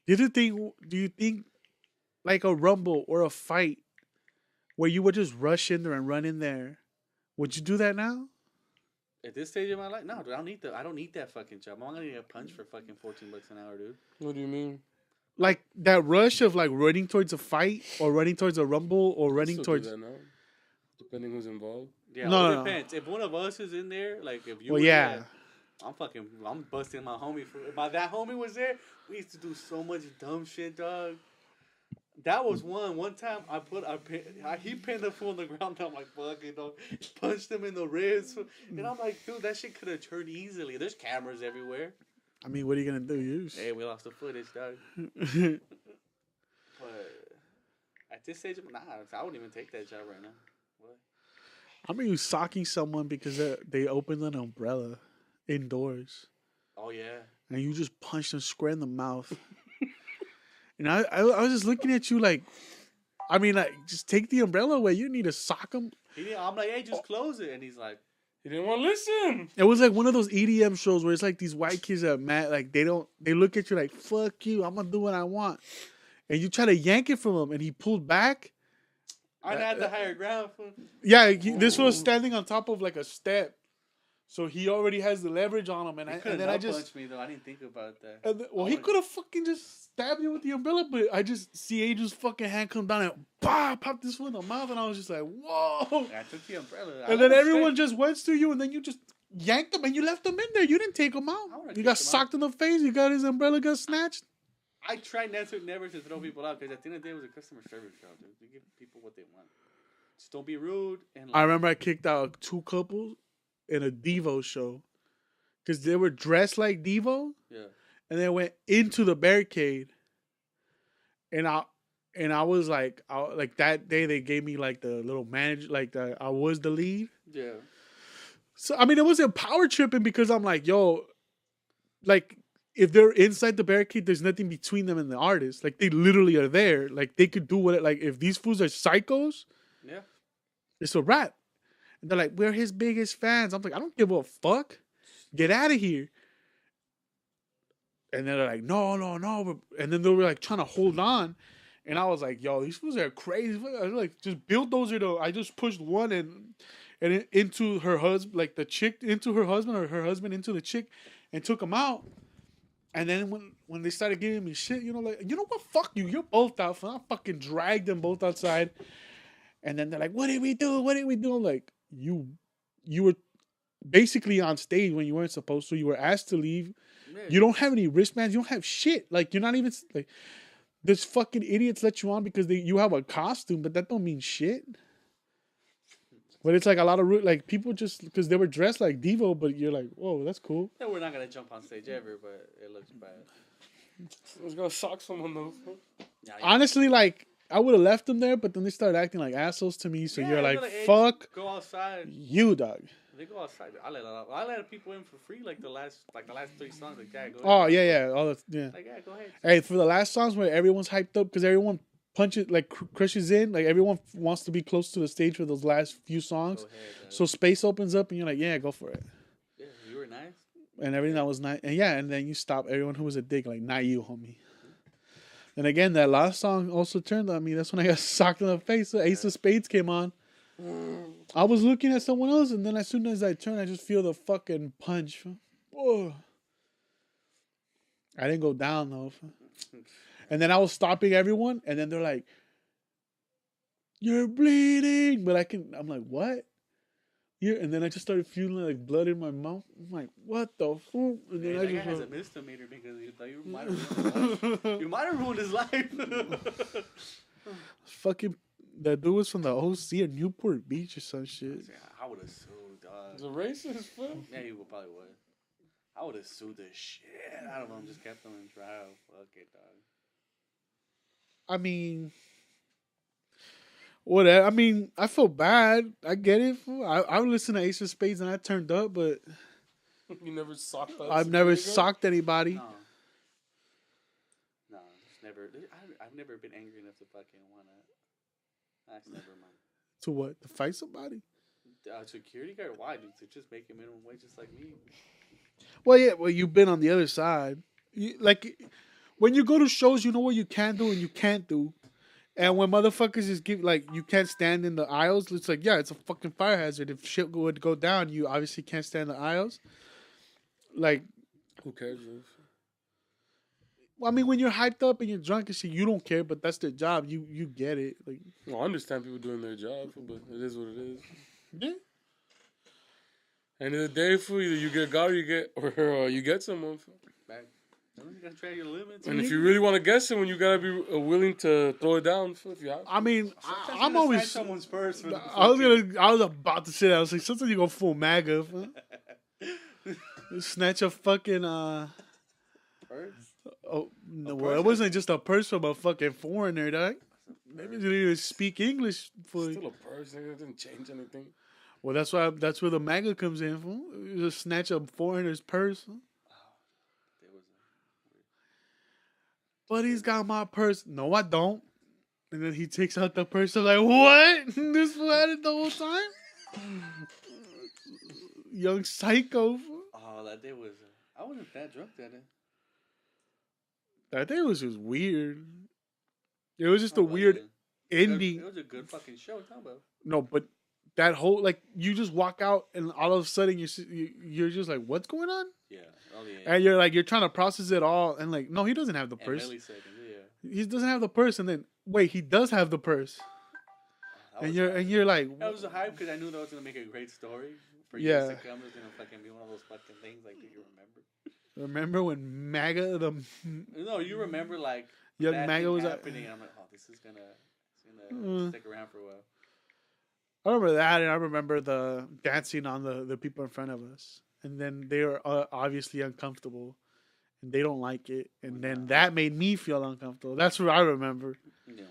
Do you think like a rumble or a fight where you would just rush in there and run in there, would you do that now?
At this stage of my life, no, dude, I don't need that fucking job. I'm not gonna get a punch for fucking $14 an hour, dude.
What do you mean?
Like that rush of like running towards a fight or running towards a rumble or running
Still
towards.
do that now, depending who's involved.
Yeah,
No,
it
no.
depends. If one of us is in there, like if you,
Well,
were
yeah.
there, I'm busting my homie. If that homie was there, we used to do so much dumb shit, dog. That was one time he pinned the fool on the ground. I'm like, fuck it, dog. Punched him in the ribs, and I'm like, dude, that shit could have turned easily. There's cameras everywhere.
I mean, what are you gonna do? Use?
Hey, we lost the footage, dog. But at this stage, nah, I wouldn't even take that job right now. What?
I mean, you socking someone because they opened an umbrella indoors,
Oh yeah.
and you just punched them square in the mouth. And I was just looking at you like, I mean, like, just take the umbrella away. You need to sock them.
I'm like, hey, just close it, and he's like,
He didn't want to listen.
It was like one of those EDM shows where it's like these white kids that are mad, like they look at you like, fuck you, I'm gonna do what I want. And you try to yank it from him, and he pulled back.
I had the higher ground.
Yeah, this was standing on top of like a step. So he already has the leverage on him, and then I just
punched me though. I didn't think about that.
He could have fucking just stabbed you with the umbrella, but I just see Angel's fucking hand come down and pop this one in the mouth, and I was just like, whoa!
I took the umbrella,
And then everyone just went to you, and then you just yanked him and you left him in there. You didn't take him
I
out.
would've
You got
kicked him
socked in the face. You got his umbrella got snatched.
I try never to throw people out because at the end of the day, it was a customer service job, dude. You give people what they want. Just don't be rude. And
I remember I kicked out 2 couples in a Devo show because they were dressed like Devo
yeah.
and they went into the barricade. And I was like, like that day they gave me like the little manager, like I was the lead.
Yeah.
So I mean, it wasn't power tripping because I'm like, yo, like if they're inside the barricade, there's nothing between them and the artist. Like they literally are there. Like they could do what. Like if these fools are psychos,
Yeah.
it's a rap. And they're like, we're his biggest fans. I'm like, I don't give a fuck. Get out of here. And then they're like, no. And then they were like trying to hold on. And I was like, yo, these fools are crazy. I was like, just bulldozer though. I just pushed one and into her husband, like the chick into her husband or her husband into the chick and took him out. And then when they started giving me shit, you know, like, you know what? Fuck you. You're both out. I fucking dragged them both outside. And then they're like, what did we do? I'm like, you were basically on stage when you weren't supposed to. You were asked to leave.
Yeah.
You don't have any wristbands. You don't have shit. Like, you're not even, like, this fucking idiots let you on because you have a costume, but that don't mean shit. But it's like a lot of, like, people just, because they were dressed like Devo, but you're like, whoa, that's cool.
Yeah, we're not going to jump on stage ever, but it looks bad.
I was gonna sock someone though.
Yeah,
Honestly, like, I would have left them there, but then they started acting like assholes to me, so
yeah,
you're like,
hey,
fuck
go outside.
you, dog.
They go outside. I let people in for free, like the last 3 songs. Like, yeah, go
Oh,
ahead.
yeah. All the, yeah.
Like, yeah, go ahead.
Hey, for the last songs where everyone's hyped up because everyone punches, like, crushes in, like, everyone wants to be close to the stage for those last few songs.
Go ahead.
So space opens up and you're like, yeah, go for it.
Yeah, you were nice.
And everything that was nice. And yeah, and then you stop everyone who was a dick, like, not you, homie. And again, that last song also turned on me. That's when I got socked in the face. So Ace of Spades came on. I was looking at someone else, and then as soon as I turn, I just feel the fucking punch. Whoa. I didn't go down, though. And then I was stopping everyone, and then they're like, you're bleeding. But I'm like, what? And then I just started feeling like blood in my mouth. I'm like, what the fuck? And then
That
I
guy
just
has a misdemeanor because you thought you might have ruined his life.
fucking, that dude was from the OC or Newport Beach or some shit.
I would have sued, dog.
It's a racist, fool.
Yeah, you probably would. I would have sued the shit out of him. Just kept him in trial. Fuck it, dog.
I mean, whatever. I mean, I feel bad. I get it. I would listen to Ace of Spades and I turned up, but
You never socked us.
I've never socked anybody.
No, it's never. I've never been angry enough to fucking wanna. That's never mind.
To what? To fight somebody?
Security guard? Why, dude? To just make a minimum wage just like me.
Well, yeah. Well, you've been on the other side. Like, when you go to shows, you know what you can do and you can't do. And when motherfuckers just give, like, you can't stand in the aisles, it's like, yeah, it's a fucking fire hazard. If shit would go down, you obviously can't stand in the aisles. Like,
Who cares? Dude?
I mean, when you're hyped up and you're drunk and shit, you don't care, but that's their job. You get it. Like,
Well, I understand people doing their job, but it is what it is.
yeah.
End of the day, fool, either you get God or you get someone. Fool.
Back. You gotta try your limits.
And if you really want to get someone, you gotta be willing to throw it down. Fool, if you have.
I mean,
Sometimes
I'm
you
always.
snatch someone's purse. For the
I was about to say that. I was like, sometimes you go full MAGA. Snatch a fucking
purse.
Oh no! Well, it wasn't just a purse from a fucking foreigner, dog. Maybe they didn't even speak English. For
Still a person. It didn't change anything.
well, that's where the MAGA comes in. Fool. You just snatch a foreigner's purse. But he's got my purse. No, I don't. And then he takes out the purse. I'm like, what? This fool had it the whole time. Young psycho. Fool.
Oh, that day was. I wasn't that drunk that day.
That day was just weird. It was just a weird ending.
It was a good fucking show. Talk about.
No, but that whole, like, you just walk out and all of a sudden you're just like, what's going on?
Yeah. Oh yeah.
And you're trying to process it all, and like, no, he doesn't have the
And
purse.
milliseconds, yeah.
He doesn't have the purse, and then wait, he does have the purse,
That
and
was
you're like,
That was a hype because I knew that was gonna make a great story For years
Yeah.
to come, it's gonna fucking be one of those fucking things. Like, do you remember?
Remember when MAGA, the
No, you remember like
young
that
MAGA
thing
was
happening, and I'm like, oh, this is gonna stick around for a while.
I remember that, and I remember the dancing on the people in front of us, and then they were obviously uncomfortable, and they don't like it, and then that made me feel uncomfortable. That's what I remember.
Yeah.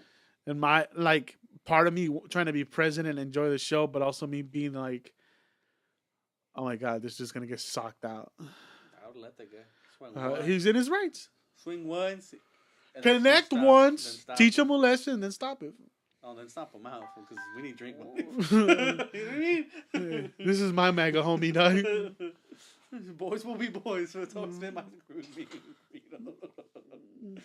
And my like part of me trying to be present and enjoy the show, but also me being like, oh my god, this is just gonna get socked out.
I would let that guy swing once.
He's in his rights.
Swing once. And then
Connect
stop,
once,
then stop
teach him a lesson, then stop it.
Oh, then stop him out because we need drink money. You know what I mean?
This is my MAGA homie, dog.
Boys will be boys. So it's always been my screw me. You know?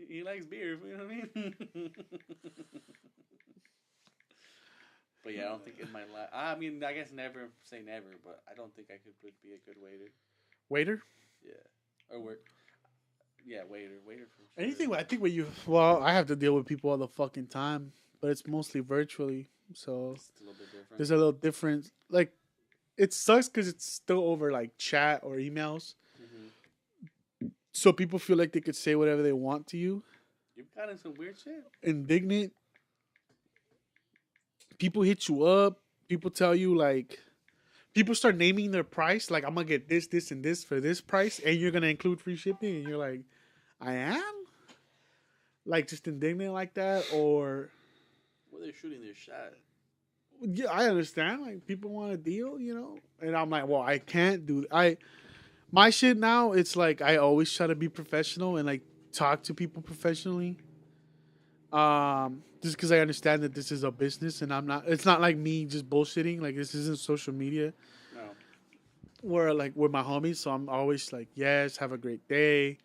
He likes beer. You know what I mean? But yeah, I don't think in my life. I mean, I guess never say never, but I don't think I could be a good waiter.
Waiter?
Yeah, or work. Yeah, waiter for sure.
Anything. I think when you. Well, I have to deal with people all the fucking time, but it's mostly virtually. So
It's a little bit different.
there's a little difference. Like, it sucks because it's still over like chat or emails.
Mm-hmm.
So people feel like they could say whatever they want to you.
You've gotten some weird shit.
Indignant. People hit you up. People tell you like. People start naming their price. Like, I'm gonna get this, this, and this for this price, and you're gonna include free shipping. And you're like, I am. Like, just indignant like that, or.
Well, they're shooting their shot.
Yeah, I understand. Like, people want a deal, you know, and I'm like, well, I can't do. My shit now. It's like I always try to be professional and like talk to people professionally. Just because I understand that this is a business and I'm not. It's not like me just bullshitting. Like, this isn't social media.
No.
Where like with my homies, so I'm always like, yes, have a great day.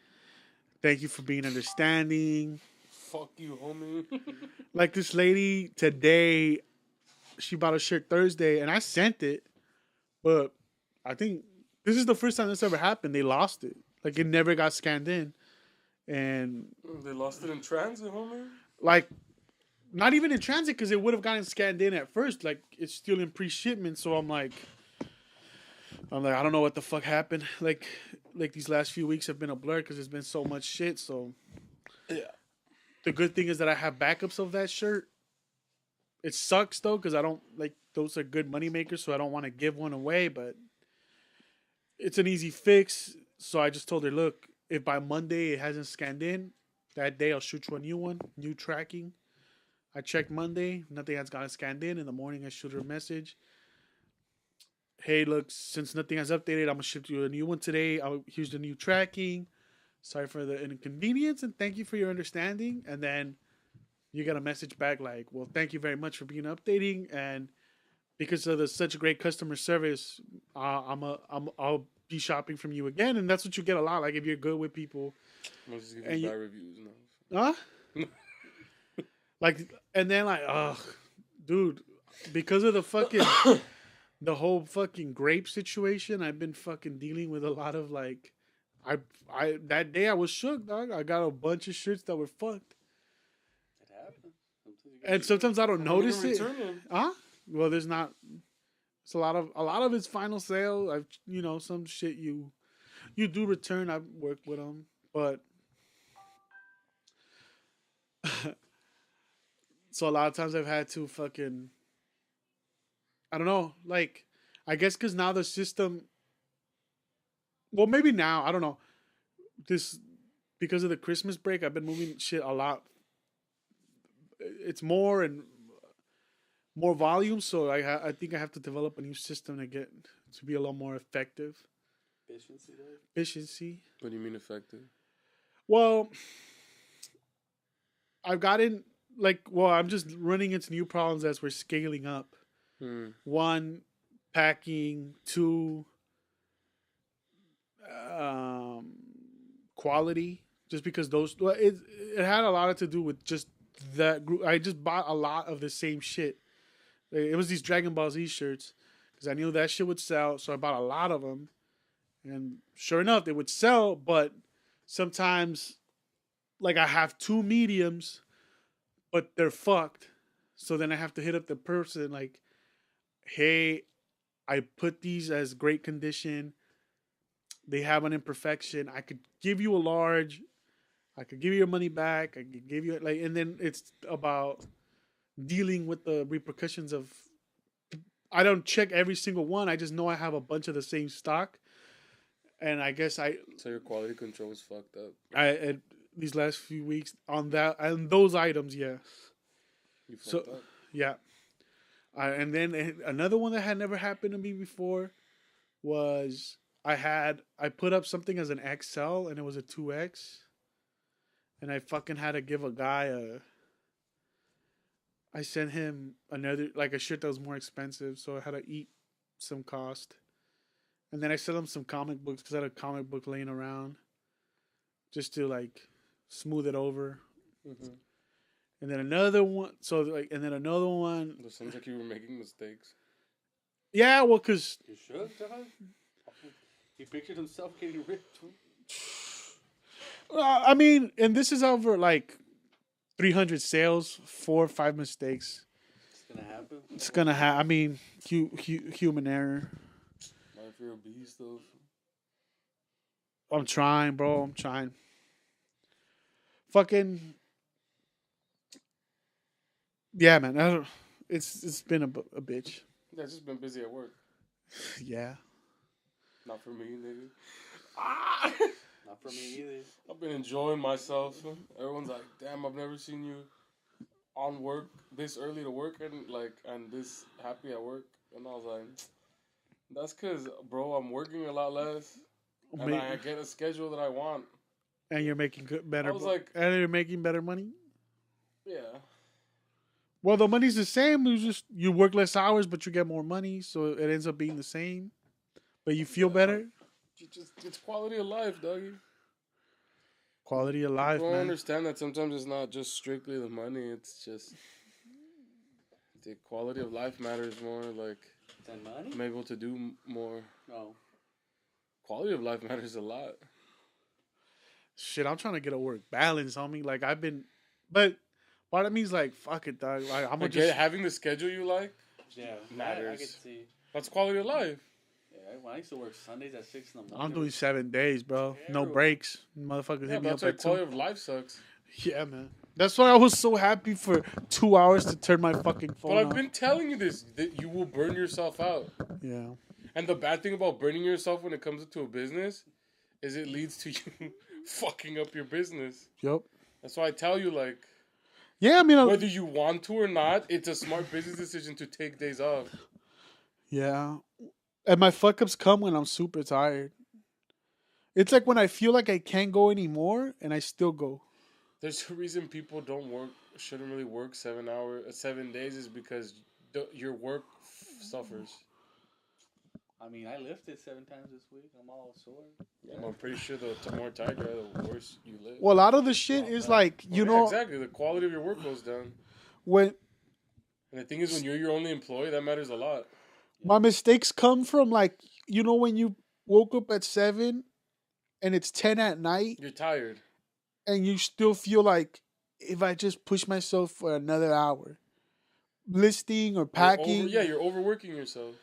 Thank you for being understanding.
Fuck you, homie.
Like this lady today, she bought a shirt Thursday, and I sent it, but I think this is the first time this ever happened. They lost it. Like, it never got scanned in, and
They lost it in transit, homie.
like, not even in transit because it would have gotten scanned in at first. Like, it's still in pre-shipment, so I'm like, I don't know what the fuck happened. Like these last few weeks have been a blur because there's been so much shit. So
Yeah.
the good thing is that I have backups of that shirt. It sucks though because I don't like those are good money makers, so I don't want to give one away. But it's an easy fix. So I just told her, look, if by Monday it hasn't scanned in, that day I'll shoot you a new one, new tracking. I checked Monday, nothing has gotten scanned in. In the morning, I shoot her a message. Hey, look, since nothing has updated, I'm gonna ship you a new one today. Here's the new tracking. Sorry for the inconvenience and thank you for your understanding. And then you get a message back like, well, thank you very much for being updating, and because of such a great customer service, I'll be shopping from you again. And that's what you get a lot. Like, if you're good with people,
I'm just
And
giving
you-
bad reviews now.
huh? Like, and then like, ugh, dude, because of the fucking the whole fucking grape situation, I've been fucking dealing with a lot of like, I that day I was shook, dog. I got a bunch of shirts that were fucked,
It happens.
and sometimes I don't notice it.
Return them.
Huh? Well, there's not. It's a lot of it's final sale. Some shit you do return. I work with them, but so a lot of times I've had to fucking. I don't know. Like, I guess because now the system. Well, maybe now I don't know. This because of the Christmas break, I've been moving shit a lot. It's more and more volume, so I think I have to develop a new system to be a lot more effective. Efficiency.
What do you mean effective?
Well, I'm just running into new problems as we're scaling up. One, packing. Two, quality. Just because it had a lot to do with just that group. I just bought a lot of the same shit. It was these Dragon Ball Z shirts because I knew that shit would sell, so I bought a lot of them. And sure enough, they would sell, but sometimes, like, I have two mediums, but they're fucked. So then I have to hit up the person, like, hey, I put these as great condition. They have an imperfection. I could give you a large. I could give you your money back. I could give you like, and then it's about dealing with the repercussions of. I don't check every single one. I just know I have a bunch of the same stock, and I guess
So your quality control is fucked up.
at these last few weeks on that and those items, yes.
You
So
fucked up.
yeah, and then another one that had never happened to me before was I put up something as an XL and it was a 2X, and I fucking had to give a guy a. I sent him another like a shirt that was more expensive, so I had to eat some cost, and then I sent him some comic books because I had a comic book laying around, just to like smooth it over.
Mm-hmm.
And then another one, so like, and then another one.
It sounds like you were making mistakes.
Yeah, well, cause
You should, dog. He pictured himself getting ripped.
I mean, and this is over like 300 sales, 4 or 5 mistakes.
It's gonna happen.
It's gonna have. I mean, human error.
Not if you're a beast, though.
I'm trying, bro. I'm trying. Fucking. Yeah, man. I don't, it's been a bitch.
Yeah, I've just been busy at work.
Yeah.
Not for me, nigga.
Not for me either.
I've been enjoying myself. Everyone's like, "Damn, I've never seen you on work this early to work and this happy at work." And I was like, "That's cause, bro, I'm working a lot less, and I get a schedule that I want."
And you're making better.
I was like,
and you're making better money.
"Yeah,
Well, the money's the same. You work less hours, but you get more money, so it ends up being the same. But you feel better.
it's quality of life, doggy."
Quality of life,
People don't
man.
understand that sometimes it's not just strictly the money. It's just the quality of life matters more. Like,
Than money?
I'm able to do more.
No.
Quality of life matters a lot.
Shit, I'm trying to get a work balance, homie. Like I've been, but part of me's like, fuck it, dog. Like I'm gonna just.
Having the schedule you like
Yeah.
matters.
I can see.
That's quality of life.
Yeah, when I used to work Sundays at 6 in the morning.
I'm doing 7 days, bro. No
Terrible.
breaks. Motherfuckers
Yeah,
hit me
that's
up
why
at
quality
2.
of life sucks.
Yeah, man. That's why I was so happy for 2 hours to turn my fucking phone
But I've
off.
been telling you this, that you will burn yourself out.
Yeah.
And the bad thing about burning yourself when it comes into a business is it leads to you fucking up your business.
Yep.
That's why I tell you, like,
Yeah, I mean,
whether you want to or not, it's a smart business decision to take days off.
yeah. And my fuck ups come when I'm super tired. It's like when I feel like I can't go anymore and I still go.
There's a reason people shouldn't really work 7 days is because your work suffers.
I mean, I lifted 7 times this week. I'm all sore.
And I'm pretty sure the more tired you are, the worse you live.
Well, a lot of the shit is like, you know,
exactly. The quality of your work goes down.
when
And the thing is, when you're your only employee, that matters a lot.
my mistakes come from like, you know, when you woke up at 7 and it's 10 at night
You're tired.
and you still feel like if I just push myself for another hour, listing or packing.
You're overworking yourself.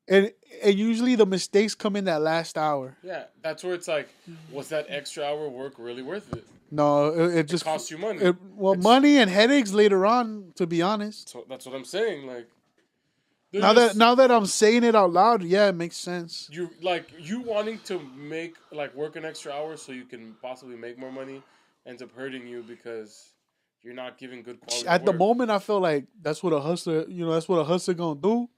And usually the mistakes come in that last hour.
Yeah, that's where it's like, was that extra hour work really worth it?
No, it just
Costs you money.
Money and headaches later on, to be honest.
So that's what I'm saying. Like,
Now that I'm saying it out loud, yeah, it makes sense.
you wanting to work an extra hour so you can possibly make more money ends up hurting you because you're not giving good quality.
At the
work.
moment, I feel like that's what a hustler gonna do.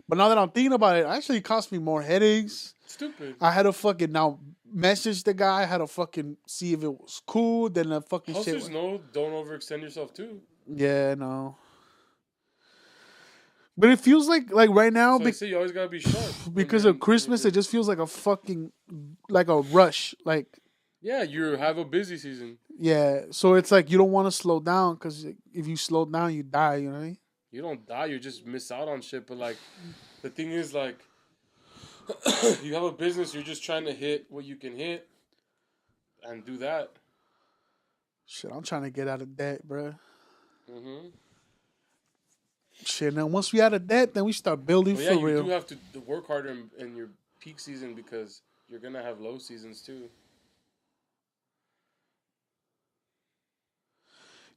But now that I'm thinking about it, actually cost me more headaches.
Stupid.
I had to fucking now message the guy. I had to fucking see if it was cool. Then the fucking
Hustlers
shit.
know don't overextend yourself too.
Yeah, no. But it feels like right now
So I say you always gotta be sharp.
because of Christmas, it just feels like a fucking like a rush. Like
Yeah, you have a busy season.
yeah, so it's like you don't want to slow down because if you slow down, you die. You know what I mean?
You don't die, you just miss out on shit. But like, the thing is, like, you have a business, you're just trying to hit what you can hit, and do that.
Shit, I'm trying to get out of debt, bro.
Mm-hmm.
shit. Now once we out of that, then we start building
But
for
yeah, you
real.
do have to work harder in your peak season because you're gonna have low seasons too.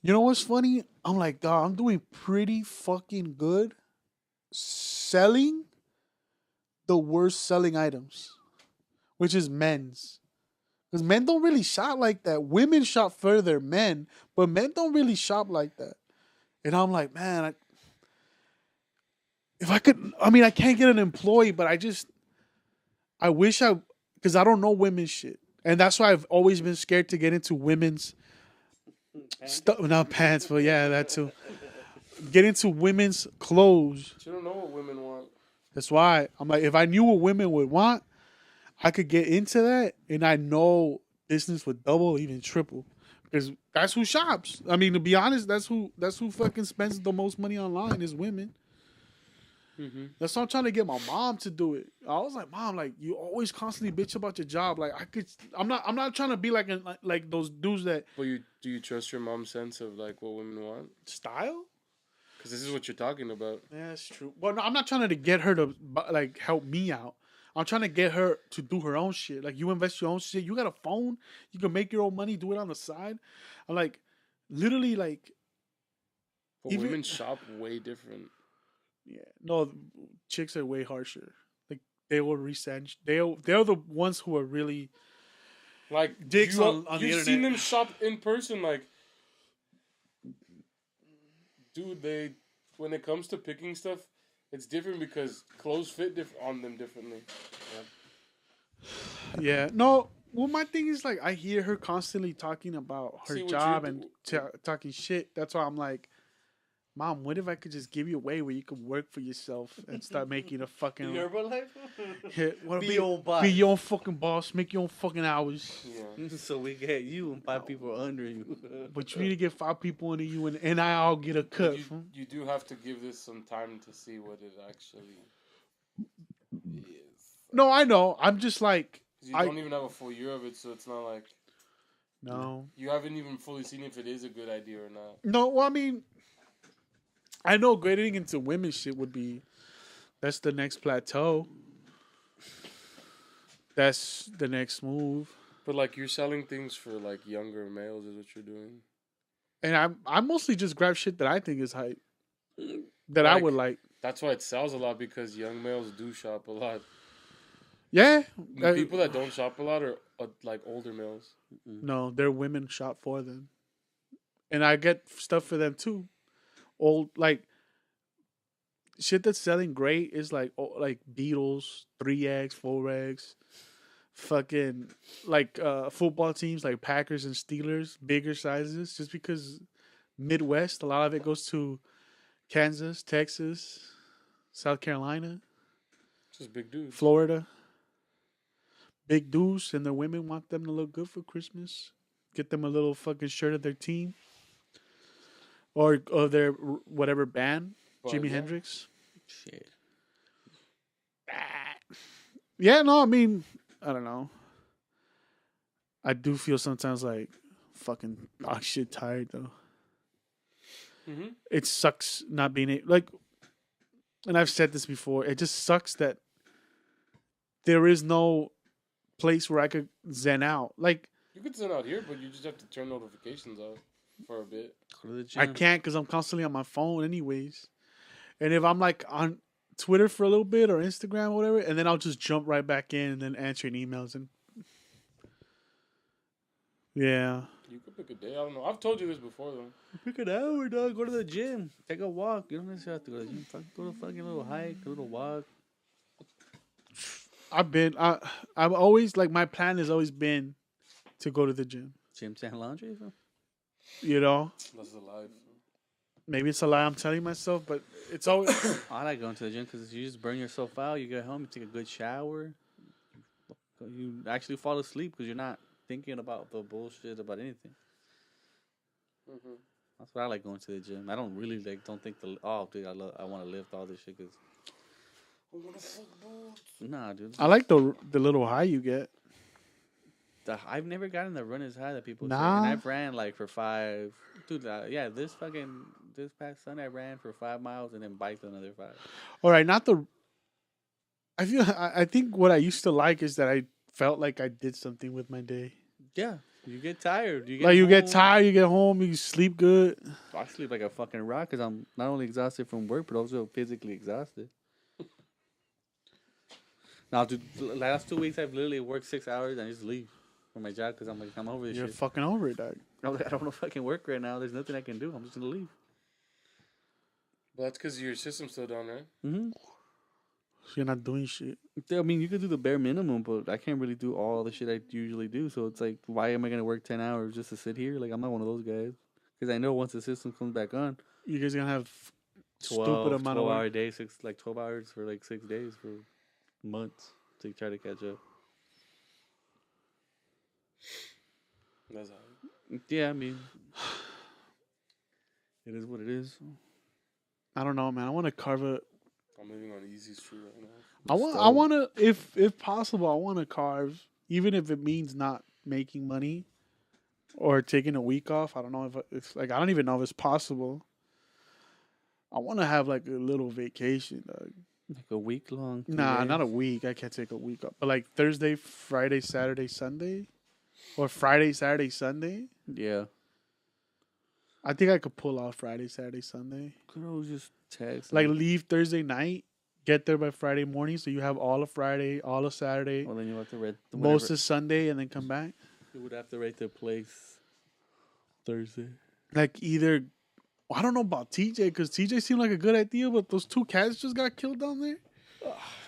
You know what's funny? I'm like, dog, I'm doing pretty fucking good selling the worst selling items, which is men's. Because men don't really shop like that. Women shop further, men, but men don't really shop like that. And I'm like, man, if I could, I mean, I can't get an employee, but I wish because I don't know women's shit. And that's why I've always been scared to get into women's stuff. Not pants, but yeah, that too. Get into women's clothes.
But you don't know what women want.
That's why I'm like, if I knew what women would want, I could get into that, and I know business would double, even triple, because that's who shops. I mean, to be honest, that's who fucking spends the most money online is women.
Mm-hmm.
That's why I'm trying to get my mom to do it. I was like, Mom, like you always constantly bitch about your job. Like I'm not trying to be like those dudes that
But do you trust your mom's sense of like what women want?
style.
Because this is what you're talking about.
Yeah, that's true. Well, no, I'm not trying to get her to like help me out. I'm trying to get her to do her own shit. Like you invest your own shit. You got a phone. You can make your own money. Do it on the side. I'm like, literally, like.
But
Even-
women shop way different.
Yeah, no, chicks are way harsher. Like they will resend. They're the ones who are really
Like
dicks on the
you've
internet.
seen them shop in person. Like, dude, when it comes to picking stuff, it's different because clothes fit on them differently.
Yeah. No. Well, my thing is like I hear her constantly talking about her
See, what
job
you
and talking shit. That's why I'm like, Mom, what if I could just give you a way where you could work for yourself and start making a fucking
Herbalife?
yeah,
Be your own boss.
Be your own fucking boss. Make your own fucking hours.
Yeah.
So we get you and 5 people under you.
But you need to get 5 people under you, and I'll get a cut. from.
You do have to give this some time to see what it actually is.
No, I know. I'm just like
'Cause you don't even have a full year of it, so it's not like
no.
you haven't even fully seen if it is a good idea or not.
No, well, I mean, I know getting into women's shit would be that's the next plateau. That's the next move.
But like you're selling things for like younger males is what you're doing.
And I mostly just grab shit that I think is hype. That I
Like-
would like.
That's why it sells a lot because young males do shop a lot.
Yeah.
The people that don't shop a lot are like older males.
No, their women shop for them. And I get stuff for them too. Old like shit that's selling great is like Beatles, 3X, 4X, fucking like football teams like Packers and Steelers, bigger sizes, just because Midwest, a lot of it goes to Kansas, Texas, South Carolina,
Just big dudes.
Florida. Big dudes, and their women want them to look good for Christmas. Get them a little fucking shirt of their team. Or of their whatever band.
But,
Jimi
yeah.
Hendrix.
Shit.
Yeah, no, I mean, I don't know. I do feel sometimes like fucking dog shit tired though.
Mm-hmm.
It sucks not being able, like, and I've said this before. It just sucks that there is no place where I could zen out. Like
You could send out here, but you just have to turn notifications off for a bit.
Go to the gym.
I can't because I'm constantly on my phone anyways. And if I'm like on Twitter for a little bit or Instagram or whatever, and then I'll just jump right back in and then answering emails and yeah.
You could pick a day. I don't know. I've told you this before though.
Pick an hour, dog. Go to the gym. Take a walk. You don't necessarily have to go to the gym. Go to a fucking little hike, a little walk.
I've always like my plan has always been to go to the gym.
Gym and laundry. Bro.
You know,
That's the life.
maybe it's a lie I'm telling myself, but it's always
I like going to the gym because you just burn yourself out. You get home, you take a good shower. You actually fall asleep because you're not thinking about the bullshit about anything.
Mm-hmm.
That's what I like going to the gym. I don't really don't think dude, I want to lift all this shit because nah, dude.
I like the little high you get.
I've never gotten the run as high that people say.
Nah.
And I've ran like for 5. Dude, yeah, this fucking this past Sunday I ran for 5 miles and then biked another 5.
All right, not the. I think what I used to like is that I felt like I did something with my day.
Yeah, you get tired. You
Get tired, you get home, you sleep good.
I sleep like a fucking rock because I'm not only exhausted from work but also physically exhausted. Now, dude, the last 2 weeks I've literally worked 6 hours and I just leave from my job because I'm like, I'm over this
You're
shit.
fucking over it, dog.
I'm like, I don't want to fucking work right now. There's nothing I can do. I'm just gonna leave.
Well, that's because your system's still down, right?
Mm-hmm.
You're not doing shit.
I mean, you could do the bare minimum, but I can't really do all the shit I usually do. So it's like, why am I gonna work 10 hours just to sit here? Like, I'm not one of those guys. Because I know once the system comes back on,
You guys gonna have
12,
stupid amount of
12-hour
work.
days, 12 hours for like 6 days for months to try to catch up.
That's how.
Yeah, I mean, it is what it is.
I don't know, man. I want to carve a.
I'm living on easy street right now.
I want to, if possible, I want to carve, even if it means not making money or taking a week off. I don't know if it's like I don't even know if it's possible. I want to have like a little vacation.
Like a week long.
Nah, not a week. I can't take a week off. But like Thursday, Friday, Saturday, Sunday, or Friday, Saturday, Sunday.
Yeah.
I think I could pull off Friday, Saturday, Sunday.
Could always just text.
Like leave Thursday night, get there by Friday morning, so you have all of Friday, all of Saturday,
Well, then you have to rent
most of Sunday, and then come back.
You would have to rate their place Thursday.
Like either, I don't know about TJ because TJ seemed like a good idea, but those 2 cats just got killed down there.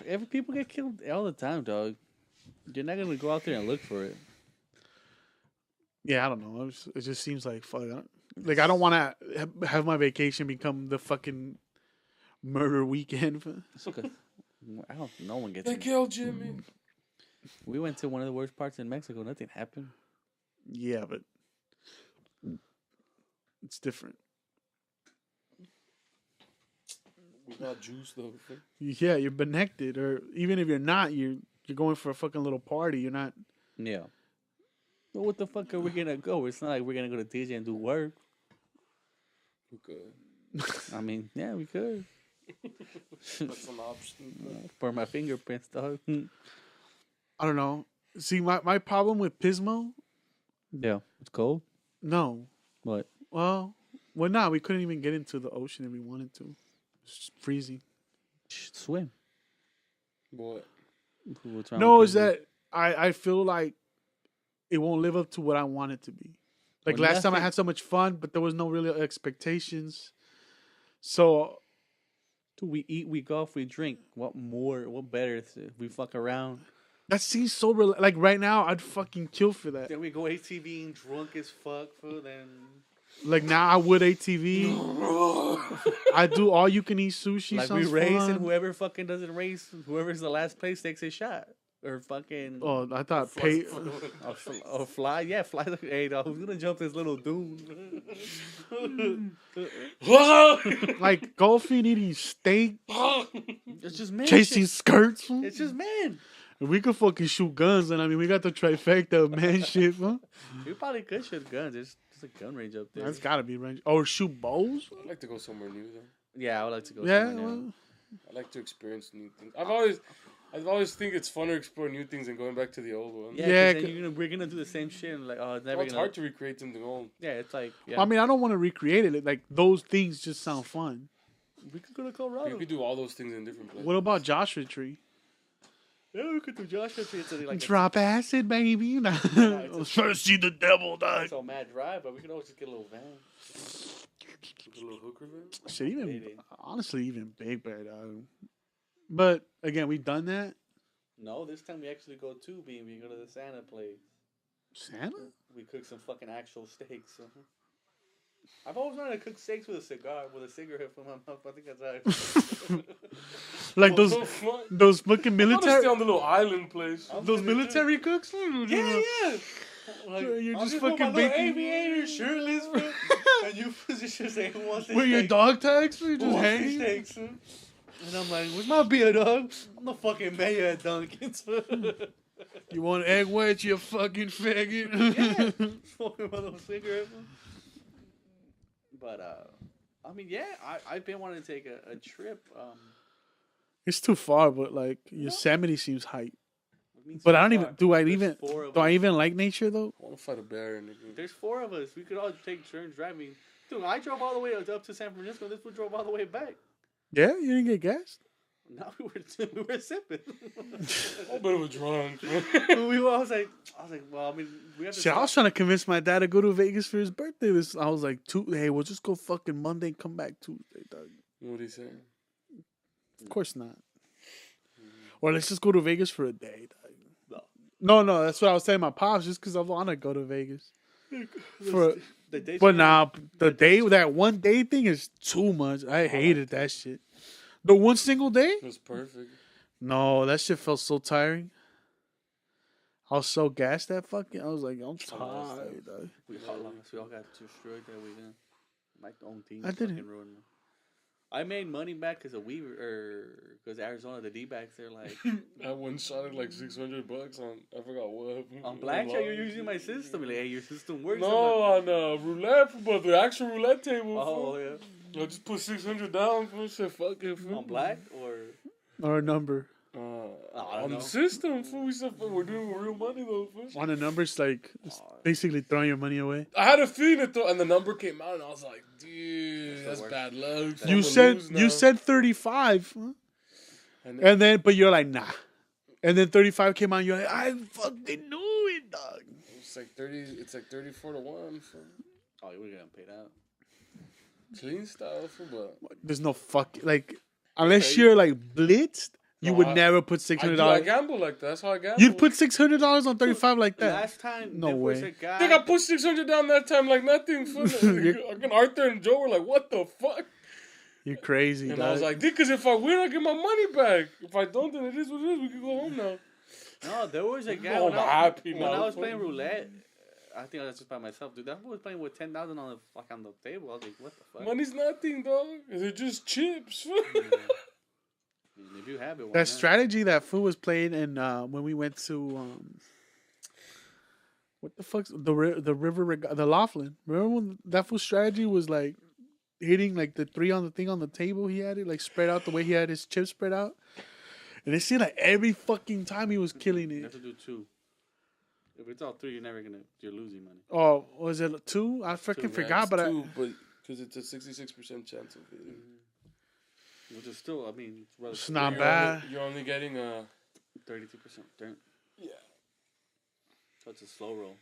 Every people get killed all the time, dog. You're not gonna go out there and look for it.
Yeah, I don't know. It just seems like fuck. Like I don't want to have my vacation become the fucking murder weekend.
It's okay. I don't. No one gets.
They killed Jimmy.
We went to one of the worst parts in Mexico. Nothing happened.
Yeah, but it's different.
We got juice though.
Yeah, you're connected, or even if you're not, you're going for a fucking little party. You're not.
Yeah. But what the fuck are we gonna go? It's not like we're gonna go to TJ and do work.
We could.
I mean, yeah, we could.
That's an option.
For my fingerprints, dog.
I don't know. See, my problem with Pismo.
Yeah, it's cold.
No,
What?
well, no, we couldn't even get into the ocean if we wanted to. It's freezing.
Swim.
What?
What's wrong
No,
with
is
Pismo?
that I feel like it won't live up to what I want it to be. Like
Well,
last time I
nothing-
had so much fun, but there was no real expectations. So
Dude, we eat, we golf, we drink. What more? What better? We fuck around.
that seems so like right now I'd fucking kill for that.
Then we go ATVing drunk as fuck, fool. Then
Like now I would ATV. I do all you can eat sushi.
like we
Sounds
race,
fun.
and whoever fucking doesn't race, whoever's the last place takes a shot. Or fucking
Oh, I thought pay.
or fly. Yeah, fly. Hey, dog, who's gonna jump this little dune?
Like golfing, eating steak,
It's just man.
chasing
shit.
skirts.
It's just man.
We could fucking shoot guns, and I mean, we got the trifecta of man shit. Huh?
We probably could shoot guns. There's a gun range up there.
That's gotta be range. Or shoot bows.
I'd like to go somewhere new though.
Yeah, I would like to go.
Yeah,
somewhere new.
well,
I like to experience new things. I've always think it's fun to explore new things than going back to the old one.
Yeah,
Yeah,
'cause then we're gonna do the same shit. And like, oh, it's never
Well, it's
gonna.
hard to recreate something old.
Yeah, it's like. Yeah.
I mean, I don't want to recreate it. Like those things just sound fun.
we could go to
You
Colorado.
could do all those things in different places.
What about Joshua Tree?
Yeah, we could do Joshua Tree. It's like
Drop acid, baby.
it's
First see the devil die.
it's all mad drive, but we could always just get a little van.
A little hooker van?
Shit, even
Maybe.
honestly, even Big Bear, dog. But again, we've done that.
No, this time we actually go to B and we go to the Santa place.
Santa?
We cook some fucking actual steaks. I've always wanted to cook steaks with a cigarette from my mouth. I think that's how.
Like those
What the fuck?
those fucking
I want to stay
military
on the little island place.
those military cooks.
Yeah. Like,
You're
I'll
just
put my
fucking
little
baking.
aviator shirtless, bro. And you position say who wants this
With your
steak?
dog tags, you
Who
just
wants these
hanging.
steaks, huh? And I'm like, where's my beer, dog? I'm the fucking mayor at Dunkin's.
You want egg whites, you fucking faggot.
Smoking my little cigarette. But I mean, yeah, I've been wanting to take a trip.
It's too far, but like Yosemite seems hype.
I mean,
But
so
I don't
far,
even. Do I
there's
even?
4 of
Do I
us.
even like nature though?
I want to fight a bear, nigga.
There's 4 of us. We could all take turns driving. Dude, I drove all the way up to San Francisco. This fool drove all the way back.
Yeah, you didn't get gas.
Now we were sipping.
I bet it was drunk.
I was like, well, I mean, we have to.
Shit, I was trying to convince my dad to go to Vegas for his birthday. I was like, hey, we'll just go fucking Monday and come back Tuesday, dog.
What he saying?
Of course not. Or let's just go to Vegas for a day, dog. No, that's what I was saying. My pops, just because I want to go to Vegas. But nah, that one day thing is too much. I hated that shit. The one single day?
It was perfect.
No, that shit felt so tiring. I was so gassed that fucking. I was like, I'm tired. Dog.
We all got destroyed that weekend. My own team.
I didn't.
fucking ruined me. I made money back because because Arizona, the D-backs, they're like
I one shot at like $600 on I forgot what.
on blackjack. You're using my system. Like, hey, your system works.
No, on roulette, but the actual roulette table.
Oh
fool.
yeah.
I just put 600 down. Fool. Said fuck it. Fool.
On black
Or a number.
I don't
On
know.
the system, fool. We said we're doing real money though. Fool.
On a number, it's like it's basically throwing your money away.
I had a feeling it though, and the number came out, and I was like, dude, that's
worst.
bad luck.
You said 35, huh? And then but you're like, nah. And then 35 came out, and you're like, I fucking knew it, dog.
It's like 30. It's like 34 to 1. Fool.
Oh, you were getting paid out.
Clean style, fool, but
There's no fuck like unless you're like blitzed, you would never put $600.
I gamble like that. That's how I gamble.
You'd put $600 on 35 like that.
Last time,
No
there was
way.
a guy.
I think I put 600 down that time like nothing. Fool. Like, Arthur and Joe were like, what the fuck?
You're crazy,
And
dog.
I was like, because if I win, I get my money back. If I don't, then it is what it is. We can go home now.
No, there was a guy
Oh,
when,
I'm
I,
happy
when
now,
I was
fool.
playing roulette. I think I was just by myself, dude. That fool was playing with 10,000 on the table. I was like, what the fuck?
Money's nothing, dog. They're just chips. Fool.
I mean, if you have it, why
That
not?
strategy that Fu was playing, and when we went to what the fuck's the river the Laughlin. Remember when that Fu's strategy was like hitting like the 3 on the thing on the table? He had it like spread out the way he had his chips spread out, and it seemed like every fucking time he was killing
You
it.
have to do 2. If it's all 3, you're losing money.
Oh, was it 2? I freaking
Two,
forgot, but
because it's a 66% chance of hitting.
Which is still, I mean, it's relatively
it's not bad.
You're only getting
32%.
yeah.
So it's a slow roll.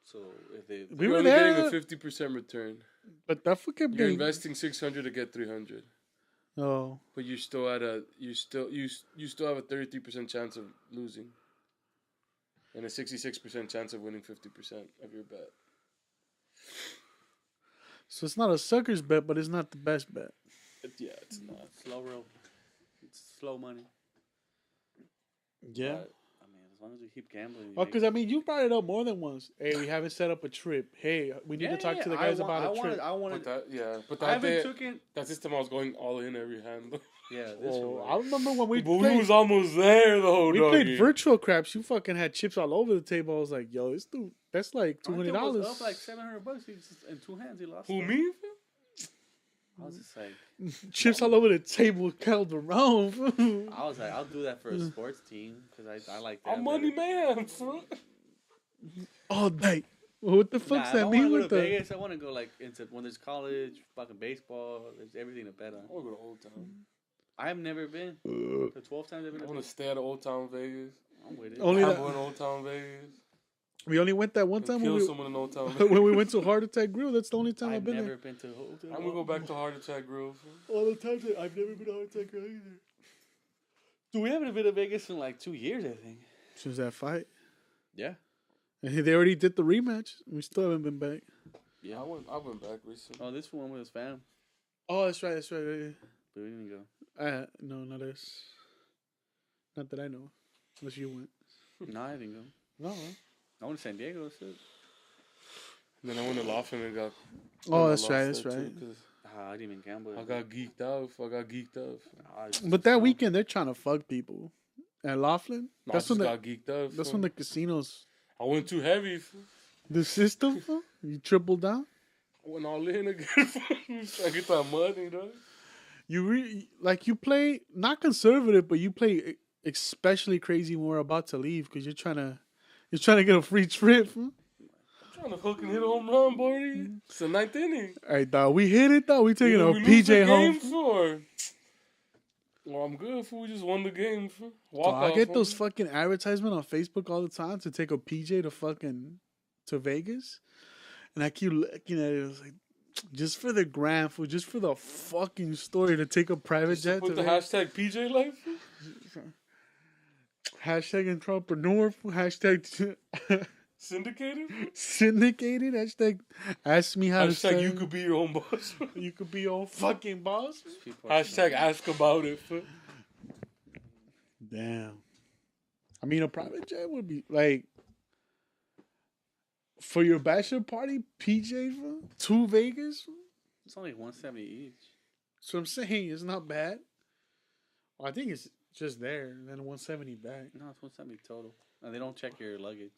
So if they,
We
You're
were
only
there,
getting a 50% return.
but that Fu kept
You're
getting.
investing 600 to get 300,
Oh,
but you're still at you still have a 33% chance of losing, and a 66% chance of winning 50% of your bet.
so it's not a sucker's bet, but it's not the best bet.
Yeah, it's not.
slow roll. It's slow money.
Yeah.
But
I mean, as long as you keep gambling.
Oh, because I mean, you brought it up more than once. Hey, we haven't set up a trip. Hey, we need to talk to the guys about a trip.
I wanted.
but
I
that
haven't
day,
taken.
that system I was going all in every hand.
Yeah, this
Oh,
one.
I remember when we
But we
played,
was almost there though.
we
doggy.
played virtual craps. You fucking had chips all over the table. I was like, yo, this dude, that's like $200.
Was up like $700. He just, in 2 hands, he lost.
Who
it.
me?
I was just like,
Chips all over the table, Calderon.
I was like, I'll do that for a sports team because I like that.
I'm money
better.
man. Fool.
All night. Well, what the fuck's
Nah,
that
if
mean
I want to
with
go to
the?
Vegas, I want to go like into when there's college, fucking baseball. There's everything to bet on.
I want to go to Old Town.
I have never been. The 12 times I've been.
I want to stay at Old Town Vegas.
I'm with it.
Only that-
Gamble in Old Town Vegas.
We only went that one
And
time
kill
when we,
someone in Old Town Vegas.
when we went to Heart Attack Grill. That's the only time I've
I've
been
never
there.
been to hotel.
I'm gonna go back to Heart Attack Grill. Fool.
All the times I've never been to Heart Attack Grill either. Dude, we haven't been to Vegas in like 2 years, I think.
Since that fight,
Yeah.
and they already did the rematch. We still haven't been back.
Yeah.
I went back recently.
Oh, this one with his fam,
Oh, that's right. That's right. Yeah.
but we didn't go.
No, not us. Not that I know. Unless you went.
No, I didn't go.
No.
I went to San Diego. That's it.
And then I went to Laughlin and got.
Oh,
and I
that's
lost
right.
there
That's
too,
right.
'cause
I didn't even gamble.
I got geeked out.
But that weekend, they're trying to fuck people. At Laughlin,
No,
that's
I
when
just
the
got geeked out.
that's
fool.
when the casinos,
I went too heavy. Fool.
the system, fool, you triple down.
Went all in again. I get that money, dog.
You play not conservative, but you play especially crazy when we're about to leave because you're trying to get a free trip.
I'm trying to fucking hit a home run, buddy. It's the 9th inning.
All right, dog. We hit it, though. We taking a
We lose the
PJ home.
game for. Well, I'm good if we just won the game. Walk
I
off,
get those
homie.
fucking advertisements on Facebook all the time to take a PJ to Vegas, and I keep looking at it. It's like just for the gram, fool, just for the fucking story to take a private
Just to
jet.
put
to
the
Vegas.
hashtag PJ life.
Hashtag entrepreneur. Hashtag
Syndicated.
syndicated. Hashtag ask me how to
Hashtag
say.
you could be your own boss.
You could be your fucking boss.
Hashtag ask about it.
Damn. I mean, a private jet would be like for your bachelor party, PJ to Vegas.
It's only $170 each.
So I'm saying it's not bad. I think it's just there, and then 170 back.
No, it's $170 total. And they don't check your luggage.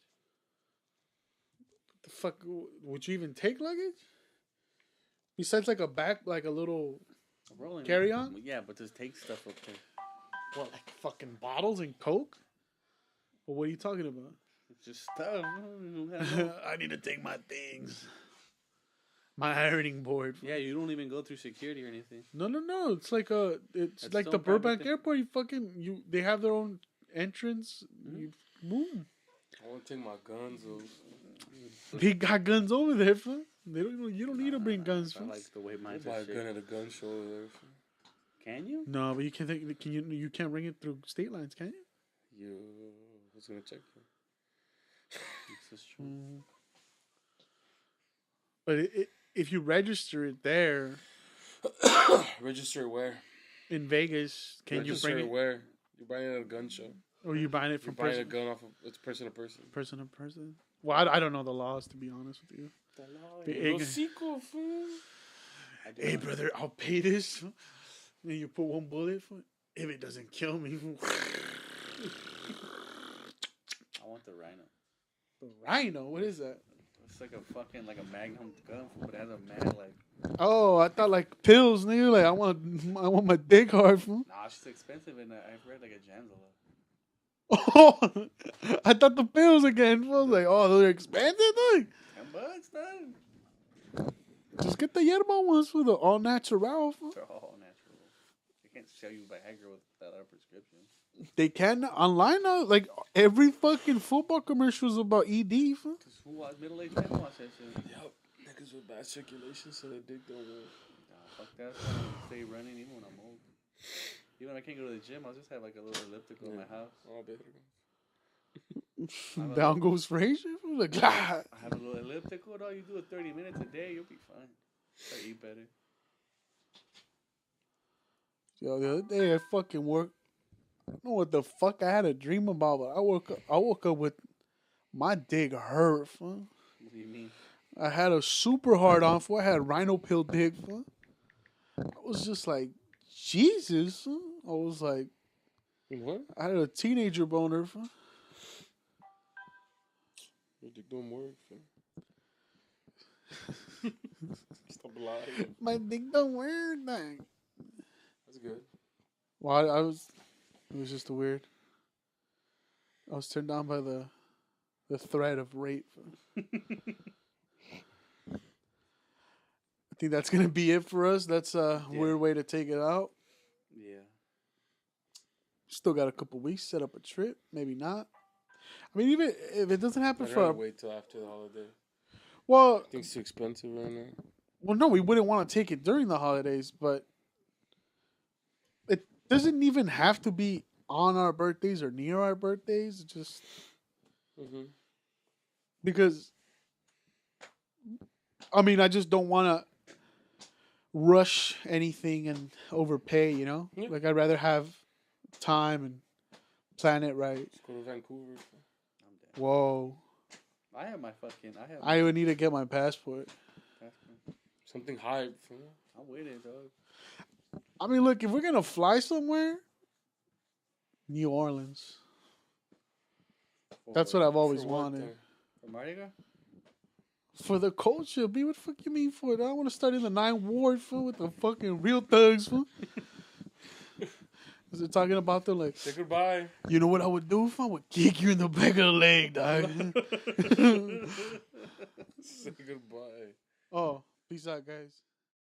The fuck would you even take luggage? Besides like a back, like a little
Rolling.
carry on.
Yeah, but just take stuff up there.
What, like fucking bottles and Coke? Well, what are you talking about?
It's just stuff.
I need to take my things. My ironing board.
Yeah, you don't even go through security or anything.
No. It's like it's
That's
like
still
the
a private
Burbank
thing.
Airport. They have their own entrance. You boom.
I want to take my guns.
They got guns over there, fool. They don't. You don't need to bring guns,
I
fool.
like the way
I'll
mine's
buy a
shaped.
gun at a gun show over there.
Can you?
No, but you can't. Can you? You can't bring it through state lines, can you?
You, who's gonna check you?
This is true.
But if you register it there
Register where?
in Vegas, can
Register
you bring it?
where? You're buying it at a gun show.
Or you buying it
You're
from
buying
person,
a gun off of it's person to person.
person to person? Well, I don't know the laws, to be honest with you. Be
Los
ignorant.
hocico, fool.
I do
Hey,
want-
brother, I'll pay this. Then you put one bullet for it. If it doesn't kill me.
I want the Rhino.
The Rhino? What is that?
It's like a fucking like a Magnum gun, but it has a mag like.
Oh, I thought like pills, nigga. Like I want my dick hard. Fool.
Nah, it's just expensive, and I've read like a jams a lot.
Oh, I thought the pills again. I was like, oh, they're expensive. Like,
$10, done.
just get the yerba ones for the all natural. Fool.
They're all natural. They can't sell you Viagra without a prescription.
They can online now. Like every fucking football commercial is about ED. Fool.
Cause who watch middle-aged men watch that shit?
Yep. Niggas with bad circulation, so their dick don't work.
Nah, fuck that. I'm gonna stay running even when I'm old. Even when I can't go to the gym, I'll just have like a little elliptical in my house.
Oh, better.
Down goes Frazier. Fool. Like, ah.
I have a little elliptical, dog. You do it 30 minutes a day, you'll be fine. Try to eat better.
Yo, the other day I fucking worked. I don't know what the fuck I had a dream about, but I woke up with my dick hurt. Fool.
What do you mean?
I had a super hard on. Fool. I had rhino pill dick. Fool. I was just like, Jesus. Fool. I was like,
What?
I had a teenager boner. Fool.
Your dick don't work, fool. Stop lying.
My dick don't weird thing.
That's good.
Well, it was just a weird. I was turned on by the threat of rape. I think that's gonna be it for us. That's a weird way to take it out.
Yeah.
Still got a couple weeks. Set up a trip. Maybe not. I mean, even if it doesn't happen
I'd
for
rather wait till after the holiday.
well,
I think it's too expensive right now.
well, no, we wouldn't want to take it during the holidays, but it doesn't even have to be on our birthdays or near our birthdays. It's just because, I mean, I just don't want to rush anything and overpay, you know?
Yeah.
Like, I'd rather have time and plan it right.
Let's go to Vancouver.
I'm dead.
Whoa.
I have my fucking.
I would need to get my passport.
Something hype, fool.
I'm waiting, dog.
I mean, look, if we're going to fly somewhere, New Orleans. That's what I've always
For what,
wanted.
though?
For Mardi Gras?
For the culture, B. What the fuck you mean for it? I want to start in the 9th Ward, fool, with the fucking real thugs, fool. They're talking about them like,
Say goodbye.
you know what I would do if I would kick you in the back of the leg, dog.
Say goodbye.
Oh, peace out, guys.